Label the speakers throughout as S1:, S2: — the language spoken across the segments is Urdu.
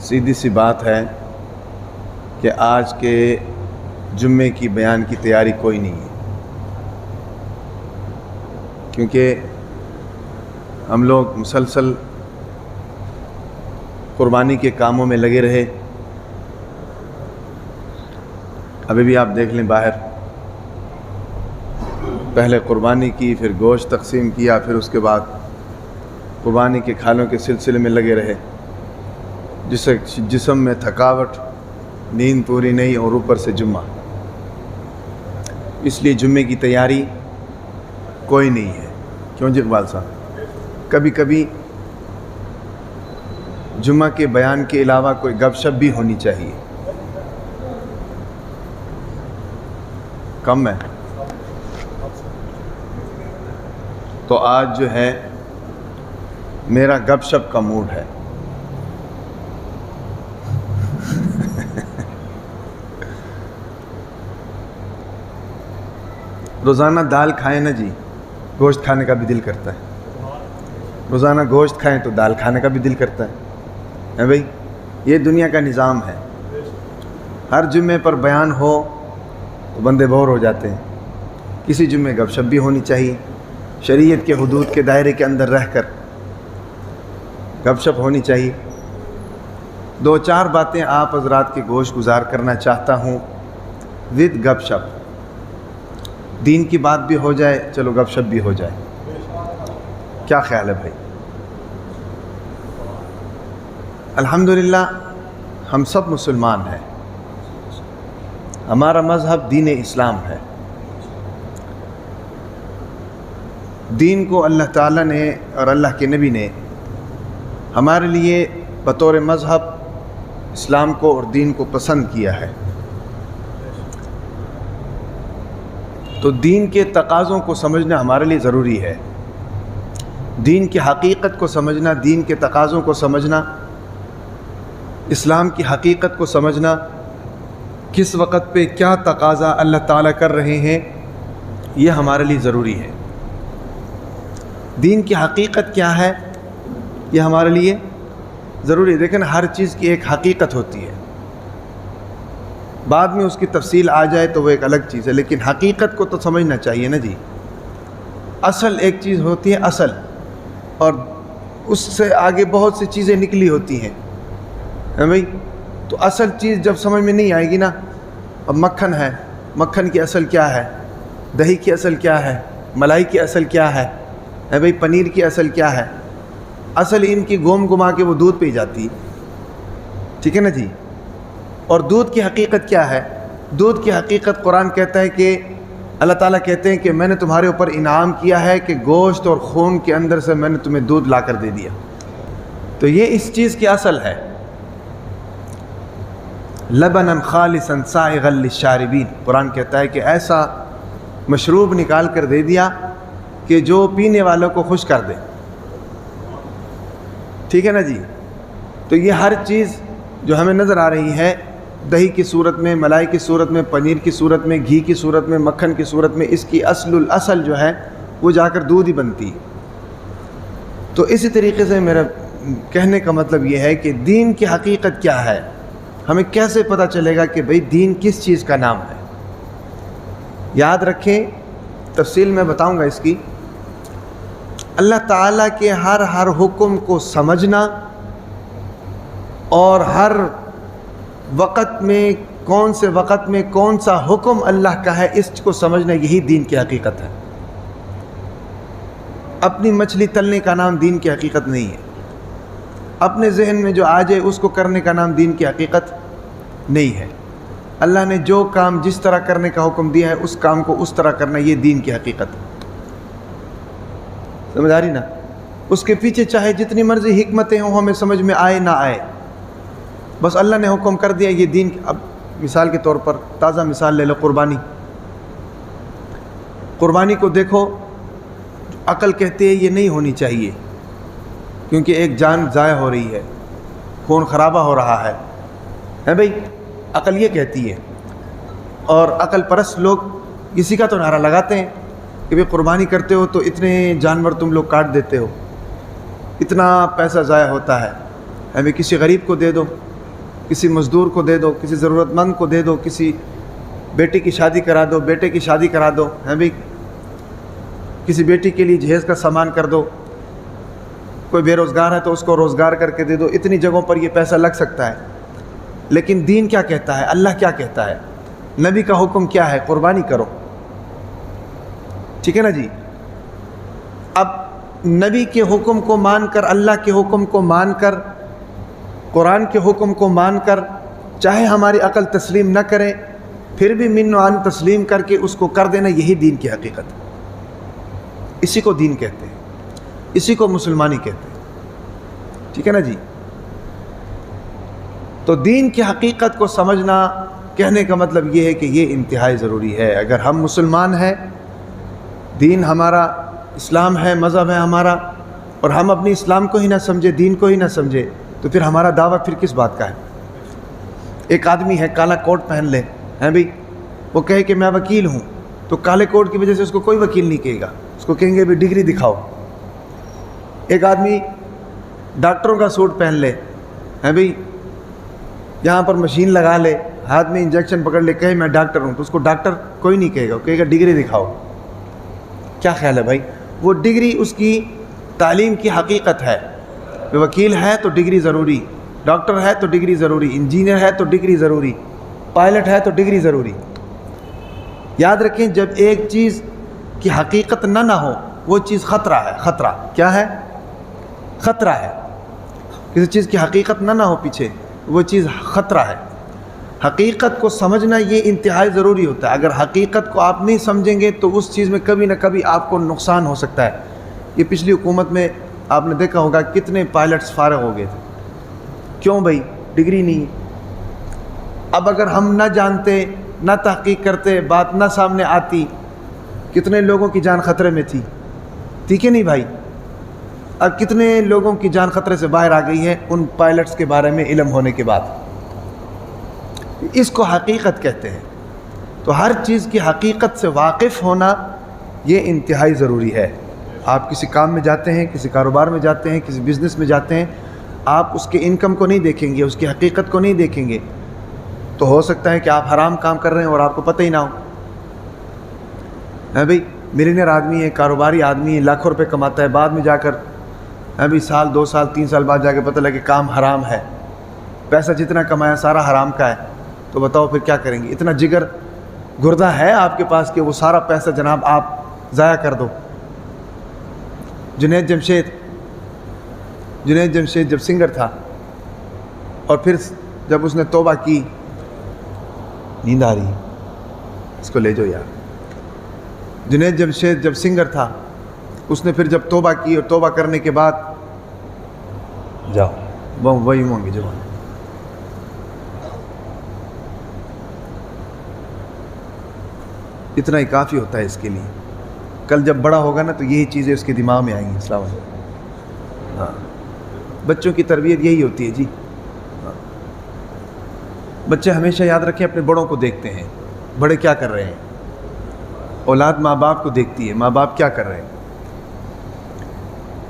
S1: سیدھی سی بات ہے کہ آج کے جمعے کی بیان کی تیاری کوئی نہیں ہے، کیونکہ ہم لوگ مسلسل قربانی کے کاموں میں لگے رہے۔ ابھی بھی آپ دیکھ لیں، باہر پہلے قربانی کی، پھر گوشت تقسیم کیا، پھر اس کے بعد قربانی کے کھالوں کے سلسلے میں لگے رہے، جس سے جسم میں تھکاوٹ، نیند پوری نہیں، اور اوپر سے جمعہ، اس لیے جمعے کی تیاری کوئی نہیں ہے۔ کیوں جی اقبال صاحب؟ کبھی کبھی جمعہ کے بیان کے علاوہ کوئی گپ شپ بھی ہونی چاہیے۔ کم ہے تو آج جو ہے میرا گپ شپ کا موڈ ہے۔ روزانہ دال کھائیں نا جی، گوشت کھانے کا بھی دل کرتا ہے۔ روزانہ گوشت کھائیں تو دال کھانے کا بھی دل کرتا ہے بھائی، یہ دنیا کا نظام ہے۔ ہر جمعے پر بیان ہو تو بندے بور ہو جاتے ہیں۔ کسی جمعے گپ شپ بھی ہونی چاہیے، شریعت کے حدود کے دائرے کے اندر رہ کر گپ شپ ہونی چاہیے۔ دو چار باتیں آپ حضرات کے گوش گزار کرنا چاہتا ہوں ود گپ شپ۔ دین کی بات بھی ہو جائے، چلو گپ شپ بھی ہو جائے، کیا خیال ہے بھائی؟ الحمدللہ ہم سب مسلمان ہیں، ہمارا مذہب دین اسلام ہے۔ دین کو اللہ تعالیٰ نے اور اللہ کے نبی نے ہمارے لیے بطور مذہب اسلام کو اور دین کو پسند کیا ہے۔ تو دین کے تقاضوں کو سمجھنا ہمارے لیے ضروری ہے۔ دین کی حقیقت کو سمجھنا، دین کے تقاضوں کو سمجھنا، اسلام کی حقیقت کو سمجھنا، کس وقت پہ کیا تقاضا اللہ تعالیٰ کر رہے ہیں، یہ ہمارے لیے ضروری ہے۔ دین کی حقیقت کیا ہے، یہ ہمارے لیے ضروری ہے۔ دیکھیں ہر چیز کی ایک حقیقت ہوتی ہے، بعد میں اس کی تفصیل آ جائے تو وہ ایک الگ چیز ہے، لیکن حقیقت کو تو سمجھنا چاہیے نا جی۔ اصل ایک چیز ہوتی ہے اصل، اور اس سے آگے بہت سی چیزیں نکلی ہوتی ہیں بھائی۔ تو اصل چیز جب سمجھ میں نہیں آئے گی نا، اب مکھن ہے، مکھن کی اصل کیا ہے، دہی کی اصل کیا ہے، ملائی کی اصل کیا ہے بھائی، پنیر کی اصل کیا ہے، اصل ان کی گوم گما کے وہ دودھ پہ جاتی، ٹھیک ہے نا جی۔ اور دودھ کی حقیقت کیا ہے؟ دودھ کی حقیقت قرآن کہتا ہے کہ اللہ تعالیٰ کہتے ہیں کہ میں نے تمہارے اوپر انعام کیا ہے کہ گوشت اور خون کے اندر سے میں نے تمہیں دودھ لا کر دے دیا۔ تو یہ اس چیز کی اصل ہے۔ لبنا خالصا سائغا للشاربین، قرآن کہتا ہے کہ ایسا مشروب نکال کر دے دیا کہ جو پینے والوں کو خوش کر دے، ٹھیک ہے نا جی۔ تو یہ ہر چیز جو ہمیں نظر آ رہی ہے، دہی کی صورت میں، ملائی کی صورت میں، پنیر کی صورت میں، گھی کی صورت میں، مکھن کی صورت میں، اس کی اصل جو ہے وہ جا کر دودھ ہی بنتی۔ تو اسی طریقے سے میرا کہنے کا مطلب یہ ہے کہ دین کی حقیقت کیا ہے، ہمیں کیسے پتہ چلے گا کہ بھئی دین کس چیز کا نام ہے؟ یاد رکھیں، تفصیل میں بتاؤں گا اس کی۔ اللہ تعالیٰ کے ہر حکم کو سمجھنا اور ہر وقت میں کون سے وقت میں کون سا حکم اللہ کا ہے، اس کو سمجھنا، یہی دین کی حقیقت ہے۔ اپنی مچھلی تلنے کا نام دین کی حقیقت نہیں ہے، اپنے ذہن میں جو آ جائے اس کو کرنے کا نام دین کی حقیقت نہیں ہے۔ اللہ نے جو کام جس طرح کرنے کا حکم دیا ہے اس کام کو اس طرح کرنا، یہ دین کی حقیقت ہے۔ سمجھ آ رہی نا؟ اس کے پیچھے چاہے جتنی مرضی حکمتیں ہوں، ہمیں سمجھ میں آئے نہ آئے، بس اللہ نے حکم کر دیا، یہ دین۔ اب مثال کے طور پر تازہ مثال لے لو، قربانی۔ قربانی کو دیکھو، عقل کہتی ہے یہ نہیں ہونی چاہیے کیونکہ ایک جان ضائع ہو رہی ہے، خون خرابہ ہو رہا ہے بھائی، عقل یہ کہتی ہے۔ اور عقل پرست لوگ کسی کا تو نعرہ لگاتے ہیں کہ بھئی قربانی کرتے ہو تو اتنے جانور تم لوگ کاٹ دیتے ہو، اتنا پیسہ ضائع ہوتا ہے، ہمیں کسی غریب کو دے دو، کسی مزدور کو دے دو، کسی ضرورت مند کو دے دو، کسی بیٹی کی شادی کرا دو، بیٹے کی شادی کرا دو، ہیں بھی کسی بیٹی کے لیے جہیز کا سامان کر دو، کوئی بے روزگار ہے تو اس کو روزگار کر کے دے دو۔ اتنی جگہوں پر یہ پیسہ لگ سکتا ہے، لیکن دین کیا کہتا ہے، اللہ کیا کہتا ہے، نبی کا حکم کیا ہے؟ قربانی کرو، ٹھیک ہے نا جی۔ اب نبی کے حکم کو مان کر، اللہ کے حکم کو مان کر، قرآن کے حکم کو مان کر، چاہے ہماری عقل تسلیم نہ کرے پھر بھی من و عن تسلیم کر کے اس کو کر دینا، یہی دین کی حقیقت ہے۔ اسی کو دین کہتے ہیں، اسی کو مسلمانی کہتے ہیں، ٹھیک ہے نا جی۔ تو دین کی حقیقت کو سمجھنا، کہنے کا مطلب یہ ہے کہ یہ انتہائی ضروری ہے۔ اگر ہم مسلمان ہیں، دین ہمارا اسلام ہے، مذہب ہے ہمارا، اور ہم اپنی اسلام کو ہی نہ سمجھے، دین کو ہی نہ سمجھے، تو پھر ہمارا دعویٰ پھر کس بات کا ہے؟ ایک آدمی ہے کالا کوٹ پہن لے، ہیں بھئی، وہ کہے کہ میں وکیل ہوں، تو کالے کوٹ کی وجہ سے اس کو کوئی وکیل نہیں کہے گا، اس کو کہیں گے بھی ڈگری دکھاؤ۔ ایک آدمی ڈاکٹروں کا سوٹ پہن لے، ہیں بھئی، یہاں پر مشین لگا لے، ہاتھ میں انجیکشن پکڑ لے، کہے میں ڈاکٹر ہوں، تو اس کو ڈاکٹر کوئی نہیں کہے گا، وہ کہے گا ڈگری دکھاؤ۔ کیا خیال ہے بھائی؟ وہ ڈگری اس کی تعلیم کی حقیقت ہے۔ وکیل ہے تو ڈگری ضروری، ڈاکٹر ہے تو ڈگری ضروری، انجینئر ہے تو ڈگری ضروری، پائلٹ ہے تو ڈگری ضروری۔ یاد رکھیں، جب ایک چیز کی حقیقت نہ ہو وہ چیز خطرہ ہے۔ خطرہ کیا ہے؟ خطرہ ہے۔ کسی چیز کی حقیقت نہ ہو پیچھے، وہ چیز خطرہ ہے۔ حقیقت کو سمجھنا یہ انتہائی ضروری ہوتا ہے۔ اگر حقیقت کو آپ نہیں سمجھیں گے تو اس چیز میں کبھی نہ کبھی آپ کو نقصان ہو سکتا ہے۔ یہ پچھلی حکومت میں آپ نے دیکھا ہوگا کتنے پائلٹس فارغ ہو گئے تھے، کیوں بھائی؟ ڈگری نہیں۔ اب اگر ہم نہ جانتے، نہ تحقیق کرتے، بات نہ سامنے آتی، کتنے لوگوں کی جان خطرے میں تھی، ٹھیک ہے نہیں بھائی؟ اب کتنے لوگوں کی جان خطرے سے باہر آ گئی ہے ان پائلٹس کے بارے میں علم ہونے کے بعد۔ اس کو حقیقت کہتے ہیں۔ تو ہر چیز کی حقیقت سے واقف ہونا یہ انتہائی ضروری ہے۔ آپ کسی کام میں جاتے ہیں، کسی کاروبار میں جاتے ہیں، کسی بزنس میں جاتے ہیں، آپ اس کے انکم کو نہیں دیکھیں گے، اس کی حقیقت کو نہیں دیکھیں گے، تو ہو سکتا ہے کہ آپ حرام کام کر رہے ہیں اور آپ کو پتہ ہی نہ ہو۔ ہے بھئی، ملینئر آدمی ہے، کاروباری آدمی ہے، لاکھوں روپے کماتا ہے، بعد میں جا کر ابھی سال 2 سال 3 سال بعد جا کے پتہ لگے کہ کام حرام ہے، پیسہ جتنا کمایا سارا حرام کا ہے، تو بتاؤ پھر کیا کریں گے؟ اتنا جگر گردہ ہے آپ کے پاس کہ وہ سارا پیسہ جناب آپ ضائع کر دو۔ جنید جمشید جب سنگر تھا اور پھر جب اس نے توبہ کی، نیند آ رہی ہے اس کو لے جاؤ یار۔ جنید جمشید جب سنگر تھا، اس نے پھر جب توبہ کی اور توبہ کرنے کے بعد جاؤ وہی ہوں گے جوان۔ اتنا ہی کافی ہوتا ہے اس کے لیے۔ کل جب بڑا ہوگا نا تو یہی چیزیں اس کے دماغ میں آئیں گی۔ السلام علیکم۔ ہاں، بچوں کی تربیت یہی ہوتی ہے جی۔ بچے ہمیشہ یاد رکھیں اپنے بڑوں کو دیکھتے ہیں، بڑے کیا کر رہے ہیں۔ اولاد ماں باپ کو دیکھتی ہے، ماں باپ کیا کر رہے ہیں۔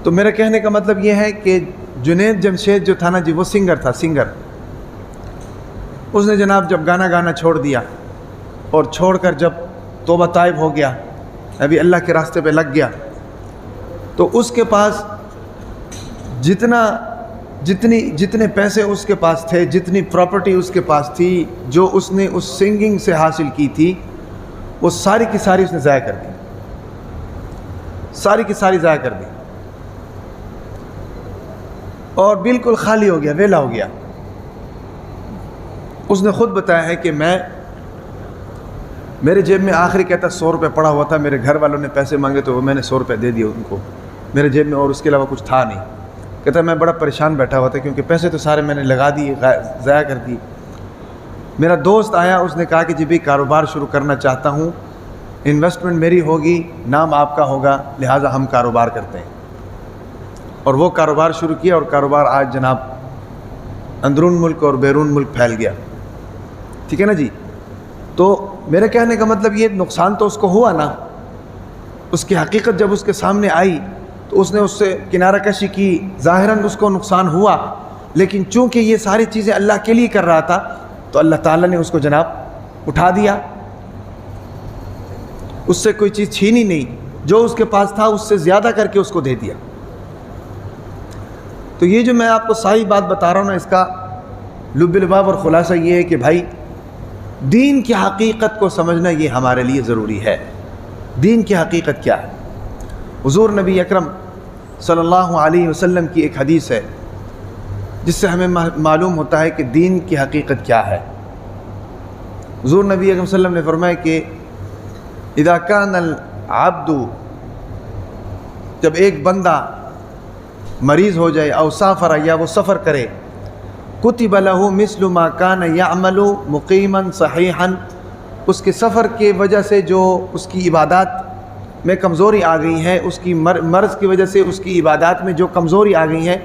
S1: تو میرا کہنے کا مطلب یہ ہے کہ جنید جمشید جو تھا نا جی، وہ سنگر تھا، سنگر۔ اس نے جناب جب گانا چھوڑ دیا اور چھوڑ کر جب توبہ طائب ہو گیا، ابھی اللہ کے راستے پہ لگ گیا، تو اس کے پاس جتنے پیسے اس کے پاس تھے، جتنی پراپرٹی اس کے پاس تھی، جو اس نے اس سنگنگ سے حاصل کی تھی، وہ ساری کی ساری اس نے ضائع کر دی، ساری کی ساری ضائع کر دی، اور بالکل خالی ہو گیا، ویلا ہو گیا۔ اس نے خود بتایا ہے کہ میرے جیب میں آخری کہتا 100 روپے پڑا ہوا تھا، میرے گھر والوں نے پیسے مانگے تو میں نے 100 روپے دے دیے ان کو، میرے جیب میں اور اس کے علاوہ کچھ تھا نہیں۔ کہتا میں بڑا پریشان بیٹھا ہوا تھا کیونکہ پیسے تو سارے میں نے لگا دیے، ضائع کر دی۔ میرا دوست آیا، اس نے کہا کہ جی بھی کاروبار شروع کرنا چاہتا ہوں، انویسٹمنٹ میری ہوگی، نام آپ کا ہوگا، لہٰذا ہم کاروبار کرتے ہیں۔ اور وہ کاروبار شروع کیا، اور کاروبار آج جناب اندرون ملک اور بیرون ملک پھیل گیا، ٹھیک ہے نا جی۔ تو میرے کہنے کا مطلب یہ نقصان تو اس کو ہوا نا، اس کی حقیقت جب اس کے سامنے آئی تو اس نے اس سے کنارہ کشی کی، ظاہراً اس کو نقصان ہوا، لیکن چونکہ یہ ساری چیزیں اللہ کے لیے کر رہا تھا تو اللہ تعالیٰ نے اس کو جناب اٹھا دیا، اس سے کوئی چیز چھینی نہیں، جو اس کے پاس تھا اس سے زیادہ کر کے اس کو دے دیا۔ تو یہ جو میں آپ کو ساری بات بتا رہا ہوں نا، اس کا لب لباب اور خلاصہ یہ ہے کہ بھائی دین کی حقیقت کو سمجھنا یہ ہمارے لیے ضروری ہے۔ دین کی حقیقت کیا ہے؟ حضور نبی اکرم صلی اللہ علیہ وسلم کی ایک حدیث ہے جس سے ہمیں معلوم ہوتا ہے کہ دین کی حقیقت کیا ہے۔ حضور نبی اکرم صلی اللہ علیہ وسلم نے فرمایا کہ اذا کان العبد، جب ایک بندہ مریض ہو جائے، او سافر، یا وہ سفر کرے، کتب لہ مثل ما کان یعمل مقیما صحیحا، اس کے سفر کی وجہ سے جو اس کی عبادات میں کمزوری آ گئی ہے، اس کی مرض کی وجہ سے اس کی عبادات میں جو کمزوری آ گئی ہے،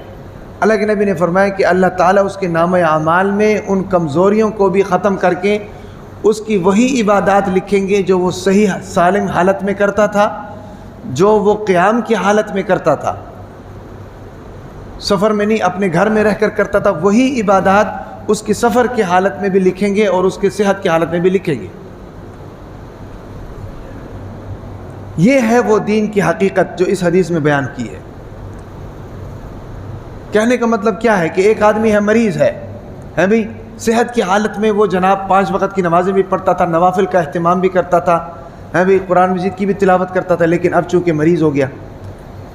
S1: اللہ کے نبی نے فرمایا کہ اللہ تعالیٰ اس کے نامہ اعمال میں ان کمزوریوں کو بھی ختم کر کے اس کی وہی عبادات لکھیں گے جو وہ صحیح سالم حالت میں کرتا تھا، جو وہ قیام کی حالت میں کرتا تھا، سفر میں نہیں اپنے گھر میں رہ کر کرتا تھا، وہی عبادات اس کی سفر کی حالت میں بھی لکھیں گے اور اس کی صحت کی حالت میں بھی لکھیں گے۔ یہ ہے وہ دین کی حقیقت جو اس حدیث میں بیان کی ہے۔ کہنے کا مطلب کیا ہے کہ ایک آدمی ہے، مریض ہے بھئی، صحت کی حالت میں وہ جناب 5 وقت کی نمازیں بھی پڑھتا تھا، نوافل کا اہتمام بھی کرتا تھا، بھئی قرآن مجید کی بھی تلاوت کرتا تھا، لیکن اب چونکہ مریض ہو گیا،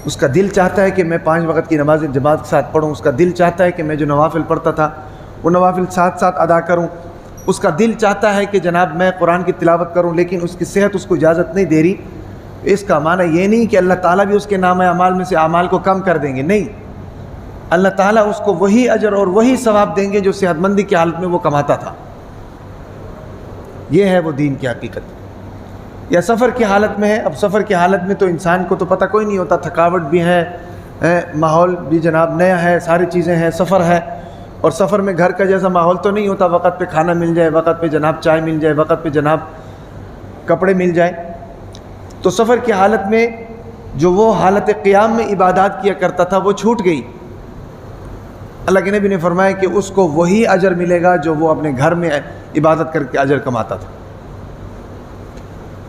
S1: اس کا دل چاہتا ہے کہ میں 5 وقت کی نمازیں جماعت کے ساتھ پڑھوں، اس کا دل چاہتا ہے کہ میں جو نوافل پڑھتا تھا وہ نوافل ساتھ ساتھ ادا کروں، اس کا دل چاہتا ہے کہ جناب میں قرآن کی تلاوت کروں، لیکن اس کی صحت اس کو اجازت نہیں دے رہی۔ اس کا معنی یہ نہیں کہ اللہ تعالیٰ بھی اس کے نامہ اعمال میں سے اعمال کو کم کر دیں گے، نہیں، اللہ تعالیٰ اس کو وہی اجر اور وہی ثواب دیں گے جو صحت مندی کی حالت میں وہ کماتا تھا۔ یہ ہے وہ دین کی حقیقت۔ یا سفر کی حالت میں ہے، اب سفر کی حالت میں تو انسان کو تو پتہ کوئی نہیں ہوتا، تھکاوٹ بھی ہے، ماحول بھی جناب نیا ہے، ساری چیزیں ہیں، سفر ہے، اور سفر میں گھر کا جیسا ماحول تو نہیں ہوتا، وقت پہ کھانا مل جائے، وقت پہ جناب چائے مل جائے، وقت پہ جناب کپڑے مل جائے۔ تو سفر کی حالت میں جو وہ حالت قیام میں عبادات کیا کرتا تھا وہ چھوٹ گئی۔ اللہ کے نبی نے فرمایا کہ اس کو وہی اجر ملے گا جو وہ اپنے گھر میں عبادت کر کے اجر کماتا تھا۔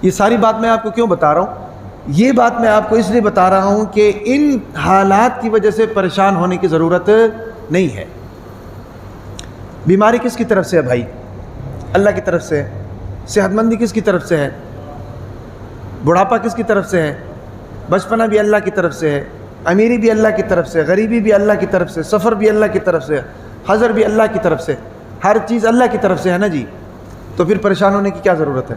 S1: یہ ساری بات میں آپ کو کیوں بتا رہا ہوں؟ یہ بات میں آپ کو اس لیے بتا رہا ہوں کہ ان حالات کی وجہ سے پریشان ہونے کی ضرورت نہیں ہے۔ بیماری کس کی طرف سے ہے بھائی؟ اللہ کی طرف سے ہے۔ صحت مندی کس کی طرف سے ہے؟ بڑھاپا کس کی طرف سے ہے؟ بچپنا بھی اللہ کی طرف سے ہے، امیری بھی اللہ کی طرف سے، غریبی بھی اللہ کی طرف سے، سفر بھی اللہ کی طرف سے، حضر بھی اللہ کی طرف سے، ہر چیز اللہ کی طرف سے ہے نا جی، تو پھر پریشان ہونے کی کیا ضرورت ہے؟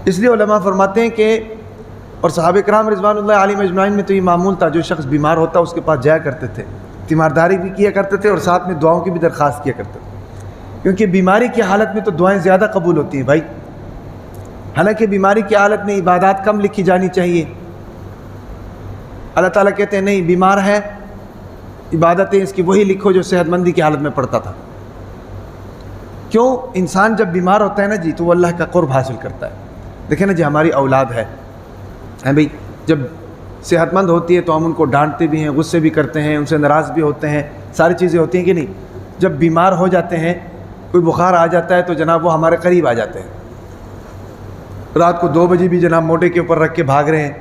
S1: اس لیے علماء فرماتے ہیں کہ، اور صحابہ کرام رضوان اللہ علیہم اجمعین میں تو یہ معمول تھا، جو شخص بیمار ہوتا اس کے پاس جایا کرتے تھے، تیمارداری بھی کیا کرتے تھے اور ساتھ میں دعاؤں کی بھی درخواست کیا کرتے تھے، کیونکہ بیماری کی حالت میں تو دعائیں زیادہ قبول ہوتی ہیں بھائی۔ حالانکہ بیماری کی حالت میں عبادات کم لکھی جانی چاہیے۔ اللہ تعالیٰ کہتے ہیں نہیں، بیمار ہے، عبادتیں اس کی وہی لکھو جو صحت مندی کی حالت میں پڑھتا تھا۔ کیوں؟ انسان جب بیمار ہوتا ہے نا جی تو وہ اللہ کا قرب حاصل کرتا ہے۔ دیکھیں نا جی، ہماری اولاد ہے بھئی، جب صحت مند ہوتی ہے تو ہم ان کو ڈانٹتے بھی ہیں، غصے بھی کرتے ہیں، ان سے ناراض بھی ہوتے ہیں، ساری چیزیں ہوتی ہیں کہ نہیں؟ جب بیمار ہو جاتے ہیں، کوئی بخار آ جاتا ہے تو جناب وہ ہمارے قریب آ جاتے ہیں، رات کو 2 بجے بھی جناب موٹے کے اوپر رکھ کے بھاگ رہے ہیں،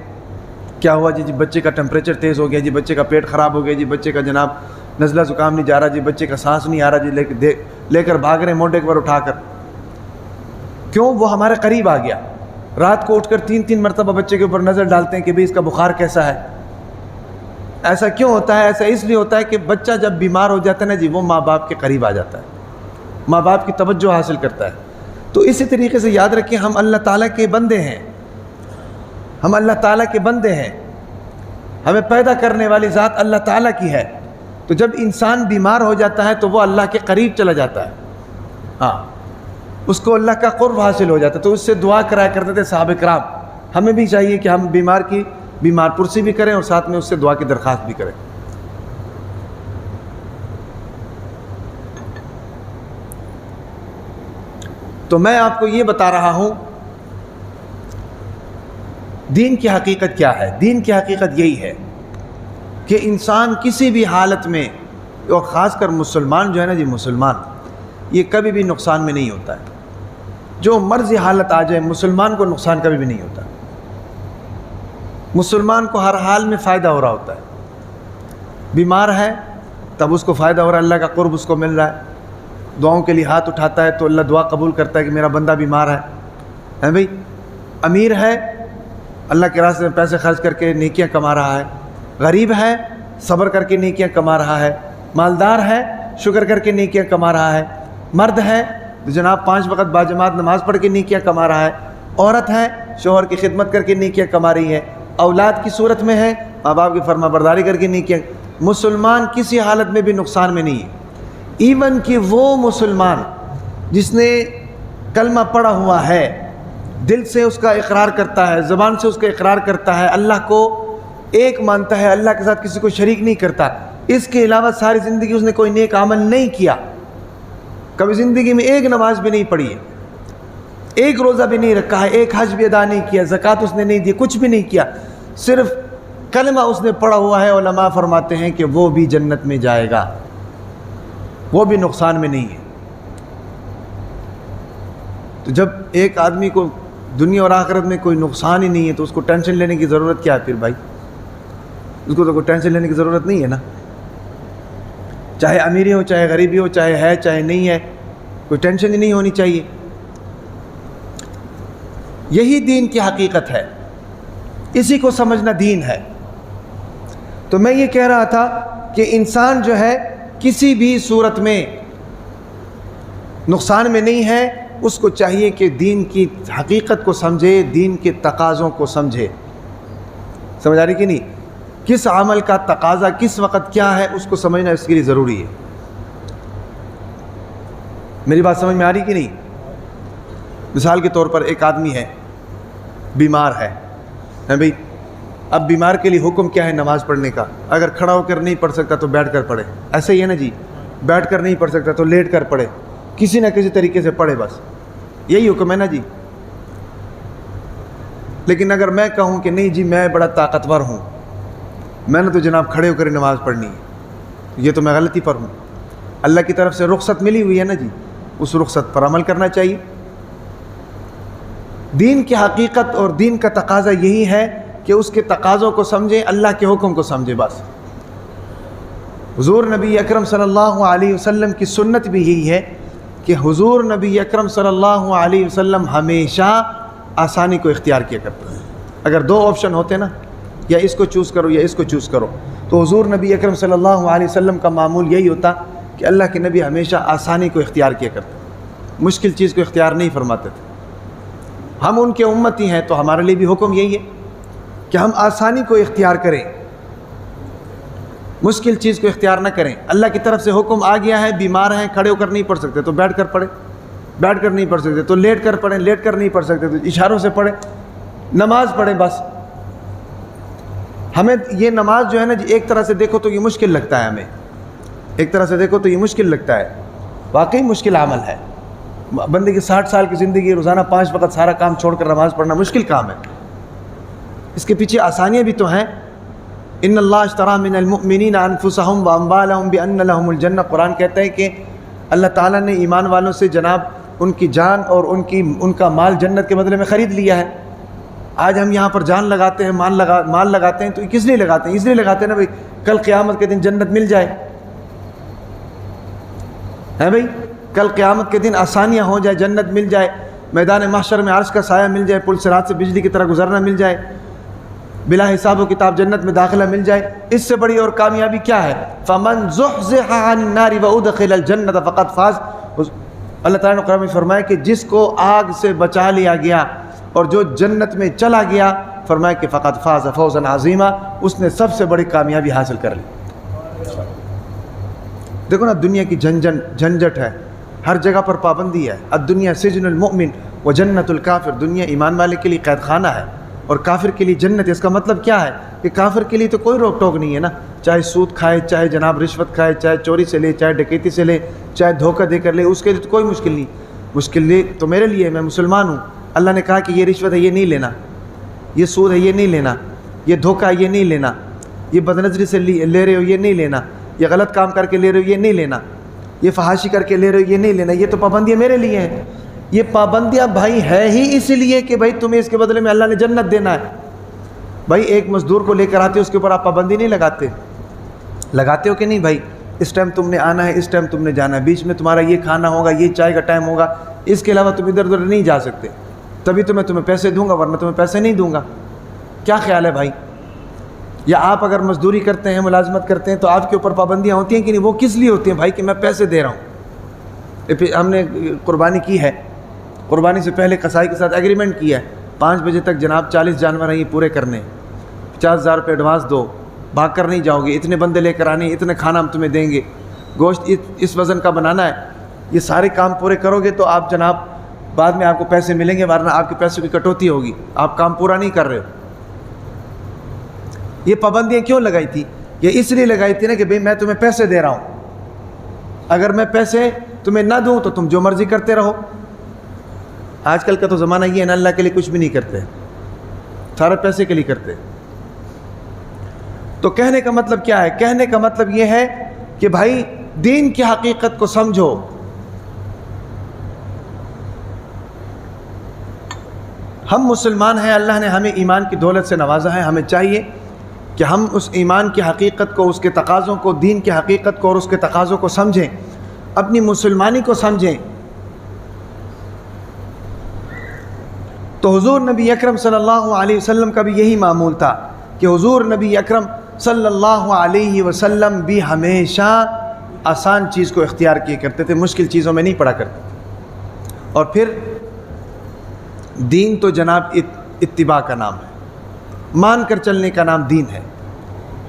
S1: کیا ہوا جی بچے کا ٹمپریچر تیز ہو گیا جی، بچے کا پیٹ خراب ہو گیا جی، بچے کا جناب نزلہ زکام نہیں جا رہا جی، بچے کا سانس نہیں آ رہا جی، لے کر بھاگ رہے ہیں موٹے کے اوپر اٹھا کر۔ کیوں؟ وہ ہمارے قریب آ گیا۔ رات کو اٹھ کر 3 مرتبہ بچے کے اوپر نظر ڈالتے ہیں کہ بھئی اس کا بخار کیسا ہے۔ ایسا کیوں ہوتا ہے؟ ایسا اس لیے ہوتا ہے کہ بچہ جب بیمار ہو جاتا ہے نا جی، وہ ماں باپ کے قریب آ جاتا ہے، ماں باپ کی توجہ حاصل کرتا ہے۔ تو اسی طریقے سے یاد رکھیں، ہم اللہ تعالیٰ کے بندے ہیں، ہم اللہ تعالیٰ کے بندے ہیں، ہمیں پیدا کرنے والی ذات اللہ تعالیٰ کی ہے۔ تو جب انسان بیمار ہو جاتا ہے تو وہ اللہ کے قریب چلا جاتا ہے، ہاں، اس کو اللہ کا قرب حاصل ہو جاتا ہے۔ تو اس سے دعا کرایا کرتے تھے صحابہ کرام۔ ہمیں بھی چاہیے کہ ہم بیمار پرسی بھی کریں اور ساتھ میں اس سے دعا کی درخواست بھی کریں۔ تو میں آپ کو یہ بتا رہا ہوں دین کی حقیقت کیا ہے۔ دین کی حقیقت یہی ہے کہ انسان کسی بھی حالت میں، اور خاص کر مسلمان جو ہے نا جی، مسلمان یہ کبھی بھی نقصان میں نہیں ہوتا ہے. جو مرضی حالت آ جائے مسلمان کو نقصان کبھی بھی نہیں ہوتا. مسلمان کو ہر حال میں فائدہ ہو رہا ہوتا ہے. بیمار ہے تب اس کو فائدہ ہو رہا ہے، اللہ کا قرب اس کو مل رہا ہے. دعاؤں کے لیے ہاتھ اٹھاتا ہے تو اللہ دعا قبول کرتا ہے کہ میرا بندہ بیمار ہے بھائی. امیر ہے اللہ کے راستے میں پیسے خرچ کر کے نیکیاں کما رہا ہے. غریب ہے صبر کر کے نیکیاں کما رہا ہے. مالدار ہے شکر کر کے نیکیاں کما رہا ہے. مرد ہے تو جناب 5 وقت باجماعت نماز پڑھ کے نیکیاں کما رہا ہے. عورت ہے شوہر کی خدمت کر کے نیکیاں کما رہی ہے. اولاد کی صورت میں ہے ماں باپ کی فرما برداری کر کے نیکیاں. مسلمان کسی حالت میں بھی نقصان میں نہیں ہے. ایون کہ وہ مسلمان جس نے کلمہ پڑھا ہوا ہے، دل سے اس کا اقرار کرتا ہے، زبان سے اس کا اقرار کرتا ہے، اللہ کو ایک مانتا ہے، اللہ کے ساتھ کسی کو شریک نہیں کرتا، اس کے علاوہ ساری زندگی اس نے کوئی نیک عمل نہیں کیا، کبھی زندگی میں ایک نماز بھی نہیں پڑھی ہے، ایک روزہ بھی نہیں رکھا ہے، ایک حج بھی ادا نہیں کیا، زکوٰۃ اس نے نہیں دی، کچھ بھی نہیں کیا، صرف کلمہ اس نے پڑھا ہوا ہے، علماء فرماتے ہیں کہ وہ بھی جنت میں جائے گا، وہ بھی نقصان میں نہیں ہے. تو جب ایک آدمی کو دنیا اور آخرت میں کوئی نقصان ہی نہیں ہے تو اس کو ٹینشن لینے کی ضرورت کیا ہے پھر بھائی؟ اس کو تو کوئی ٹینشن لینے کی ضرورت نہیں ہے نا. چاہے امیری ہو چاہے غریبی ہو، چاہے ہے چاہے نہیں ہے، کوئی ٹینشن ہی نہیں ہونی چاہیے. یہی دین کی حقیقت ہے، اسی کو سمجھنا دین ہے. تو میں یہ کہہ رہا تھا کہ انسان جو ہے کسی بھی صورت میں نقصان میں نہیں ہے. اس کو چاہیے کہ دین کی حقیقت کو سمجھے، دین کے تقاضوں کو سمجھے. سمجھ آ رہی کہ نہیں؟ کس عمل کا تقاضا کس وقت کیا ہے اس کو سمجھنا اس کے لیے ضروری ہے. میری بات سمجھ میں آ رہی کہ نہیں؟ مثال کے طور پر ایک آدمی ہے بیمار ہے بھائی. اب بیمار کے لیے حکم کیا ہے نماز پڑھنے کا؟ اگر کھڑا ہو کر نہیں پڑھ سکتا تو بیٹھ کر پڑھے. ایسے ہی ہے نا جی، بیٹھ کر نہیں پڑھ سکتا تو لیٹ کر پڑھے، کسی نہ کسی طریقے سے پڑھے، بس یہی حکم ہے نا جی. لیکن اگر میں کہوں کہ نہیں جی میں بڑا طاقتور ہوں، میں نے تو جناب کھڑے ہو کر نماز پڑھنی ہے، یہ تو میں غلطی پر ہوں. اللہ کی طرف سے رخصت ملی ہوئی ہے نا جی، اس رخصت پر عمل کرنا چاہیے. دین کی حقیقت اور دین کا تقاضا یہی ہے کہ اس کے تقاضوں کو سمجھیں، اللہ کے حکم کو سمجھیں. بس حضور نبی اکرم صلی اللہ علیہ وسلم کی سنت بھی یہی ہے کہ حضور نبی اکرم صلی اللہ علیہ وسلم ہمیشہ آسانی کو اختیار کیا کرتے ہیں. اگر 2 آپشن ہوتے نا، یا اس کو چوز کرو یا اس کو چوز کرو، تو حضور نبی اکرم صلی اللہ علیہ وسلم کا معمول یہی ہوتا کہ اللہ کے نبی ہمیشہ آسانی کو اختیار کیا کرتے، مشکل چیز کو اختیار نہیں فرماتے تھے. ہم ان کے امتی ہیں تو ہمارے لیے بھی حکم یہی ہے کہ ہم آسانی کو اختیار کریں، مشکل چیز کو اختیار نہ کریں. اللہ کی طرف سے حکم آ گیا ہے، بیمار ہیں کھڑے ہو کر نہیں پڑھ سکتے تو بیٹھ کر پڑھیں، بیٹھ کر نہیں پڑھ سکتے تو لیٹ کر پڑھیں، لیٹ کر نہیں پڑھ سکتے تو اشاروں سے پڑھیں، نماز پڑھیں. بس ہمیں یہ نماز جو ہے نا جی، ایک طرح سے دیکھو تو یہ مشکل لگتا ہے، ہمیں ایک طرح سے دیکھو تو یہ مشکل لگتا ہے، واقعی مشکل عمل ہے. بندے کی 60 سال کی زندگی، روزانہ 5 وقت سارا کام چھوڑ کر نماز پڑھنا مشکل کام ہے. اس کے پیچھے آسانیاں بھی تو ہیں. ان اللہ اشتری من المؤمنین انفسهم واموالهم بان لهم الجنہ، قرآن کہتا ہے کہ اللہ تعالیٰ نے ایمان والوں سے جناب ان کی جان اور ان کا مال جنت کے بدلے میں خرید لیا ہے. آج ہم یہاں پر جان لگاتے ہیں، مال لگاتے ہیں، تو کس لیے لگاتے ہیں؟ اس لیے لگاتے ہیں نا بھائی کل قیامت کے دن جنت مل جائے، ہے بھائی، کل قیامت کے دن آسانیاں ہو جائے، جنت مل جائے، میدان محشر میں عرش کا سایہ مل جائے، پل صراط سے بجلی کی طرح گزرنا مل جائے، بلا حساب و کتاب جنت میں داخلہ مل جائے. اس سے بڑی اور کامیابی کیا ہے؟ فمن زحزح عن النار وادخل الجنۃ فقد فاز. اللہ تعالیٰ نے قرآن میں فرمایا کہ جس کو آگ سے بچا لیا گیا اور جو جنت میں چلا گیا، فرمایا کہ فقد فاز فوزا عظیما، اس نے سب سے بڑی کامیابی حاصل کر لی. دیکھو نا دنیا کی جھنجھٹ ہے، ہر جگہ پر پابندی ہے. الدنیا سجن المؤمن وجنت الکافر، دنیا ایمان والے کے لیے قید خانہ ہے اور کافر کے لیے جنت. اس کا مطلب کیا ہے کہ کافر کے لیے تو کوئی روک ٹوک نہیں ہے نا، چاہے سود کھائے، چاہے جناب رشوت کھائے، چاہے چوری سے لے، چاہے ڈکیتی سے لے، چاہے دھوکہ دے کر لے، اس کے لیے تو کوئی مشکل نہیں. مشکل تو میرے لیے ہے، میں مسلمان ہوں. اللہ نے کہا کہ یہ رشوت ہے یہ نہیں لینا، یہ سود ہے یہ نہیں لینا، یہ دھوکہ ہے یہ نہیں لینا، یہ بدنظری سے لے رہے ہو یہ نہیں لینا، یہ غلط کام کر کے لے رہے ہو یہ نہیں لینا، یہ فحاشی کر کے لے رہے ہو یہ نہیں لینا، یہ تو پابندیاں میرے لیے ہیں۔ یہ پابندیاں بھائی ہے ہی اس لیے کہ بھائی تمہیں اس کے بدلے میں اللہ نے جنت دینا ہے۔ بھائی ایک مزدور کو لے کر آتے ہو، اس کے اوپر آپ پابندی نہیں لگاتے ہو کہ نہیں بھائی؟ اس ٹائم تم نے آنا ہے، اس ٹائم تم نے جانا ہے، بیچ میں تمہارا یہ کھانا ہوگا، یہ چائے کا ٹائم ہوگا، اس کے علاوہ تم ادھر ادھر نہیں جا سکتے، تبھی تو میں تمہیں پیسے دوں گا ورنہ تمہیں پیسے نہیں دوں گا۔ کیا خیال ہے بھائی؟ یا آپ اگر مزدوری کرتے ہیں، ملازمت کرتے ہیں، تو آپ کے اوپر پابندیاں ہوتی ہیں کہ نہیں؟ وہ کس لیے ہوتی ہیں بھائی؟ کہ میں پیسے دے رہا ہوں۔ ہم نے قربانی کی ہے، قربانی سے پہلے قصائی کے ساتھ ایگریمنٹ کیا ہے، 5 بجے تک جناب 40 جانور ہیں یہ پورے کرنے، 50,000 روپے ایڈوانس دو، بھاگ کر نہیں جاؤ گے، اتنے بندے لے کر آنے، اتنے کھانا ہم تمہیں دیں گے، گوشت اس وزن کا بنانا ہے، یہ سارے کام پورے کرو گے تو آپ جناب بعد میں آپ کو پیسے ملیں گے، ورنہ آپ کے پیسوں کی کٹوتی ہوگی، آپ کام پورا نہیں کر رہے ہو۔ یہ پابندیاں کیوں لگائی تھی؟ یہ اس لیے لگائی تھی نا کہ بھئی میں تمہیں پیسے دے رہا ہوں، اگر میں پیسے تمہیں نہ دوں تو تم جو مرضی کرتے رہو۔ آج کل کا تو زمانہ یہ ہے نا، اللہ کے لیے کچھ بھی نہیں کرتے، سارے پیسے کے لیے کرتے۔ تو کہنے کا مطلب کیا ہے؟ کہنے کا مطلب یہ ہے کہ بھائی دین کی حقیقت کو سمجھو۔ ہم مسلمان ہیں، اللہ نے ہمیں ایمان کی دولت سے نوازا ہے، ہمیں چاہیے کہ ہم اس ایمان کی حقیقت کو، اس کے تقاضوں کو، دین کی حقیقت کو اور اس کے تقاضوں کو سمجھیں، اپنی مسلمانی کو سمجھیں۔ تو حضور نبی اکرم صلی اللہ علیہ وسلم کا بھی یہی معمول تھا کہ حضور نبی اکرم صلی اللہ علیہ وسلم بھی ہمیشہ آسان چیز کو اختیار کیا کرتے تھے، مشکل چیزوں میں نہیں پڑا کرتے تھے۔ اور پھر دین تو جناب اتباع کا نام ہے، مان کر چلنے کا نام دین ہے،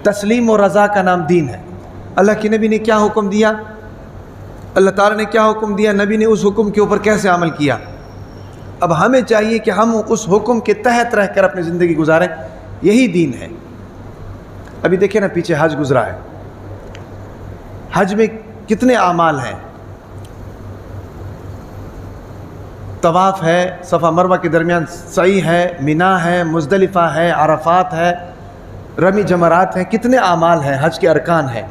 S1: تسلیم و رضا کا نام دین ہے۔ اللہ کے نبی نے کیا حکم دیا، اللہ تعالیٰ نے کیا حکم دیا، نبی نے اس حکم کے اوپر کیسے عمل کیا۔ اب ہمیں چاہیے کہ ہم اس حکم کے تحت رہ کر اپنی زندگی گزاریں، یہی دین ہے۔ ابھی دیکھیں نا پیچھے حج گزرا ہے، حج میں کتنے اعمال ہیں، طواف ہے، صفا مروہ کے درمیان سعی ہے، مینا ہے، مزدلفہ ہے، عرفات ہے، رمی جمرات ہیں، کتنے اعمال ہیں، حج کے ارکان ہیں۔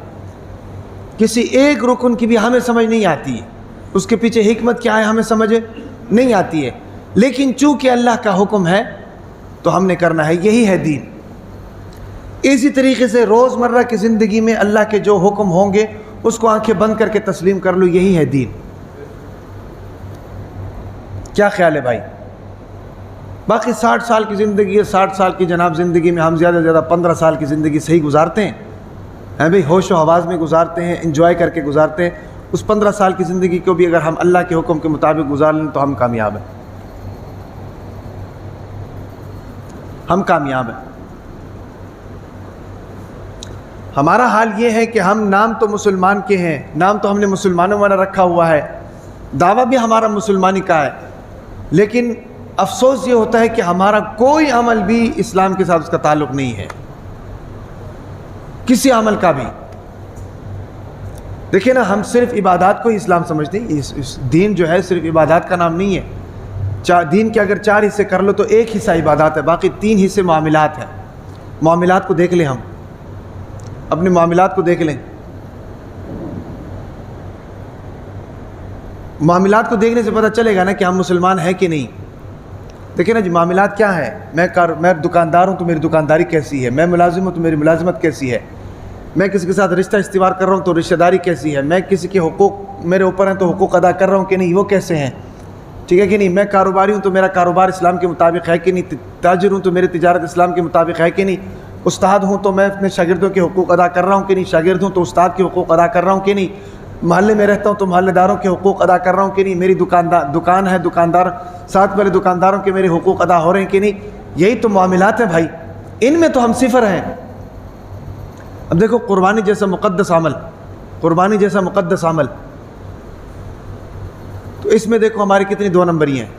S1: کسی ایک رکن کی بھی ہمیں سمجھ نہیں آتی ہے، اس کے پیچھے حکمت کیا ہے ہمیں سمجھ نہیں آتی ہے، لیکن چونکہ اللہ کا حکم ہے تو ہم نے کرنا ہے، یہی ہے دین۔ اسی طریقے سے روزمرہ کی زندگی میں اللہ کے جو حکم ہوں گے اس کو آنکھیں بند کر کے تسلیم کر لو، یہی ہے دین۔ کیا خیال ہے بھائی؟ باقی 60 سال کی زندگی ہے، 60 سال کی جناب زندگی میں ہم زیادہ سے زیادہ 15 سال کی زندگی صحیح گزارتے ہیں بھئی، ہوش و حواس میں گزارتے ہیں، انجوائے کر کے گزارتے ہیں۔ اس 15 سال کی زندگی کو بھی اگر ہم اللہ کے حکم کے مطابق گزار لیں تو ہم کامیاب ہیں، ہم کامیاب ہیں۔ ہمارا حال یہ ہے کہ ہم نام تو مسلمان کے ہیں، نام تو ہم نے مسلمانوں والا رکھا ہوا ہے، دعویٰ بھی ہمارا مسلمانی کا ہے، لیکن افسوس یہ ہوتا ہے کہ ہمارا کوئی عمل بھی اسلام کے ساتھ اس کا تعلق نہیں ہے، کسی عمل کا بھی۔ دیکھیں نا، ہم صرف عبادات کو ہی اسلام سمجھتے ہیں، اس دین جو ہے صرف عبادات کا نام نہیں ہے۔ دین کے اگر 4 حصے کر لو تو ایک حصہ عبادات ہے، باقی 3 حصے معاملات ہیں۔ معاملات کو دیکھ لیں، ہم اپنے معاملات کو دیکھ لیں، معاملات کو دیکھنے سے پتہ چلے گا نا کہ ہم مسلمان ہیں کہ نہیں۔ دیکھیں نا جی، معاملات کیا ہے، میں دکاندار ہوں تو میری دکانداری کیسی ہے، میں ملازم ہوں تو میری ملازمت کیسی ہے، میں کسی کے ساتھ رشتہ استوار کر رہا ہوں تو رشتہ داری کیسی ہے، میں کسی کے حقوق میرے اوپر ہیں تو حقوق ادا کر رہا ہوں کہ نہیں، وہ کیسے ہیں، ٹھیک ہے کہ نہیں، میں کاروباری ہوں تو میرا کاروبار اسلام کے مطابق ہے کہ نہیں، تاجر ہوں تو میری تجارت اسلام کے مطابق ہے کہ نہیں، استاد ہوں تو میں اپنے شاگردوں کے حقوق ادا کر رہا ہوں کہ نہیں، شاگرد ہوں تو استاد کے حقوق ادا کر رہا ہوں کہ نہیں، محلے میں رہتا ہوں تو محلے داروں کے حقوق ادا کر رہا ہوں کہ نہیں، میری دکان ہے، دکاندار ساتھ والے دکانداروں کے میرے حقوق ادا ہو رہے ہیں کہ نہیں۔ یہی تو معاملات ہیں بھائی، ان میں تو ہم صفر ہیں۔ اب دیکھو، قربانی جیسا مقدس عمل، تو اس میں دیکھو ہماری کتنی 2 نمبری ہیں۔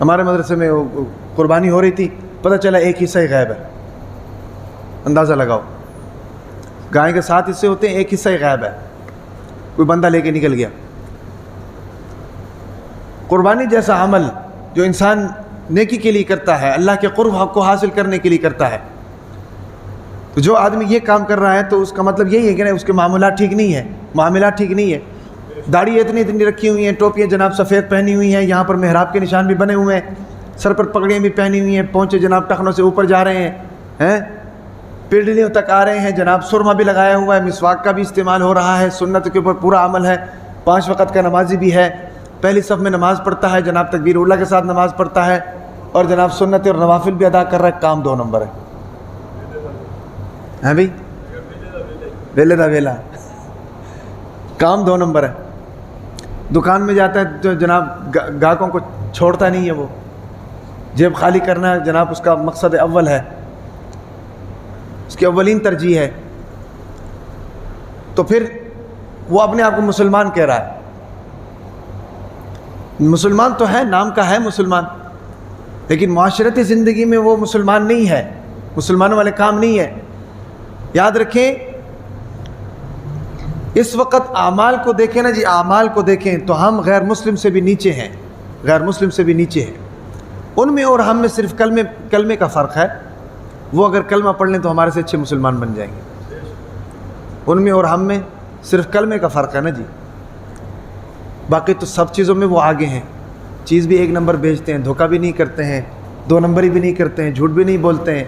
S1: ہمارے مدرسے میں قربانی ہو رہی تھی، پتہ چلا ایک حصہ ہی غائب ہے، اندازہ لگاؤ، گائے کے 7 حصے ہوتے ہیں، ایک حصہ ہی غائب ہے، کوئی بندہ لے کے نکل گیا۔ قربانی جیسا عمل جو انسان نیکی کے لیے کرتا ہے، اللہ کے قرب کو حاصل کرنے کے لیے کرتا ہے، تو جو آدمی یہ کام کر رہا ہے تو اس کا مطلب یہی ہے کہ اس کے معاملات ٹھیک نہیں ہے، معاملات ٹھیک نہیں ہے. داڑھی اتنی اتنی رکھی ہوئی ہیں، ٹوپیاں جناب سفید پہنی ہوئی ہیں، یہاں پر محراب کے نشان بھی بنے ہوئے ہیں، سر پر پگڑیاں بھی پہنی ہوئی ہیں، پونچے جناب ٹخنوں سے اوپر جا رہے ہیں، پیڑھلیوں تک آ رہے ہیں، جناب سرما بھی لگایا ہوا ہے، مسواک کا بھی استعمال ہو رہا ہے، سنت کے اوپر پورا عمل ہے، 5 وقت کا نمازی بھی ہے، پہلی صف میں نماز پڑھتا ہے، جناب تکبیر اولیٰ کے ساتھ نماز پڑھتا ہے، اور جناب سنت اور نوافل بھی ادا کر رہا ہے. کام 2 نمبر ہے بھائی، ویلے دا ویلا، کام 2 نمبر ہے. دکان میں جاتا ہے جو جناب گاہکوں کو چھوڑتا نہیں ہے، وہ جیب خالی کرنا جناب اس کا مقصد اول ہے، اس کی اولین ترجیح ہے. تو پھر وہ اپنے آپ کو مسلمان کہہ رہا ہے. مسلمان تو ہے، نام کا ہے مسلمان، لیکن معاشرتی زندگی میں وہ مسلمان نہیں ہے، مسلمانوں والے کام نہیں ہے. یاد رکھیں اس وقت اعمال کو دیکھیں نا جی، اعمال کو دیکھیں تو ہم غیر مسلم سے بھی نیچے ہیں، غیر مسلم سے بھی نیچے ہیں. ان میں اور ہم میں صرف کلمے کا فرق ہے. وہ اگر کلمہ پڑھ لیں تو ہمارے سے اچھے مسلمان بن جائیں گے. ان میں اور ہم میں صرف کلمے کا فرق ہے نا جی، باقی تو سب چیزوں میں وہ آگے ہیں. چیز بھی 1 نمبر بھیجتے ہیں، دھوکہ بھی نہیں کرتے ہیں، 2 نمبری بھی نہیں کرتے ہیں، جھوٹ بھی نہیں بولتے ہیں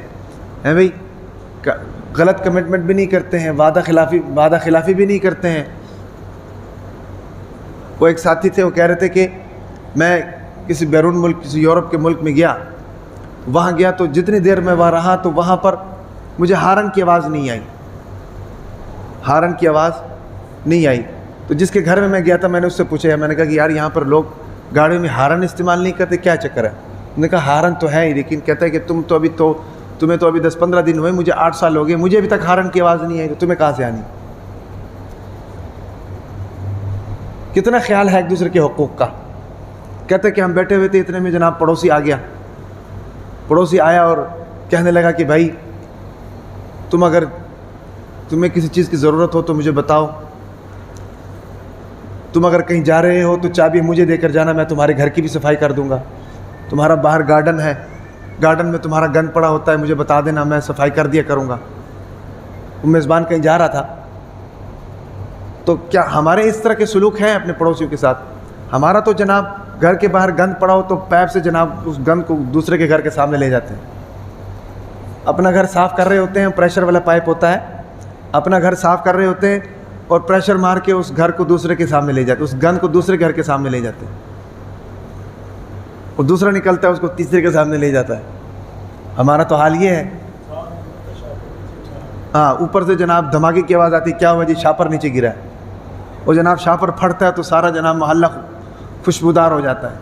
S1: بھائی، غلط کمٹمنٹ بھی نہیں کرتے ہیں، وعدہ خلافی بھی نہیں کرتے ہیں. وہ ایک ساتھی تھے، وہ کہہ رہے تھے کہ میں کسی بیرون ملک، کسی یورپ کے ملک میں گیا، وہاں گیا تو جتنی دیر میں وہاں رہا تو وہاں پر مجھے ہارن کی آواز نہیں آئی، ہارن کی آواز نہیں آئی. تو جس کے گھر میں گیا تھا میں نے اس سے پوچھا، میں نے کہا کہ یار یہاں پر لوگ گاڑیوں میں ہارن استعمال نہیں کرتے، کیا چکر ہے؟ انہوں نے کہا ہارن تو ہے ہی، لیکن کہتا ہے کہ تمہیں تو ابھی 10-15 دن ہوئے، مجھے 8 سال ہو گئے، مجھے ابھی تک ہارن کی آواز نہیں آئی، تو تمہیں کہاں سے آنی؟ کتنا خیال ہے ایک دوسرے کے حقوق کا. کہتے کہ ہم بیٹھے ہوئے تھے، اتنے میں جناب پڑوسی آ گیا. پڑوسی آیا اور کہنے لگا کہ بھائی تمہیں کسی چیز کی ضرورت ہو تو مجھے بتاؤ، تم اگر کہیں جا رہے ہو تو چابی مجھے دے کر جانا، میں تمہارے گھر کی بھی صفائی کر دوں گا. تمہارا باہر گارڈن ہے، گارڈن میں تمہارا گند پڑا ہوتا ہے، مجھے بتا دینا، میں صفائی کر دیا کروں گا. وہ میزبان کہیں جا رہا تھا. تو کیا ہمارے اس طرح کے سلوک ہیں اپنے پڑوسیوں کے ساتھ؟ ہمارا تو جناب گھر کے باہر گند پڑا ہو تو پیپ سے جناب اس گند کو دوسرے کے گھر کے سامنے لے جاتے ہیں. اپنا گھر صاف کر رہے ہوتے ہیں، پریشر والا پائپ ہوتا ہے، اپنا گھر صاف کر رہے ہوتے ہیں اور پریشر مار کے اس گھر کو دوسرے کے سامنے لے جاتے ہیں، اس گند کو دوسرے گھر کے سامنے لے جاتے ہیں. اور دوسرا نکلتا ہے اس کو تیسرے کے سامنے لے جاتا ہے. ہمارا تو حال یہ ہے. ہاں، اوپر سے جناب دھماکے کی آواز آتی، کیا ہوا جی؟ شاپر نیچے گرا ہے. اور جناب شاپر پھٹتا ہے تو سارا جناب محلہ خوشبودار ہو جاتا ہے.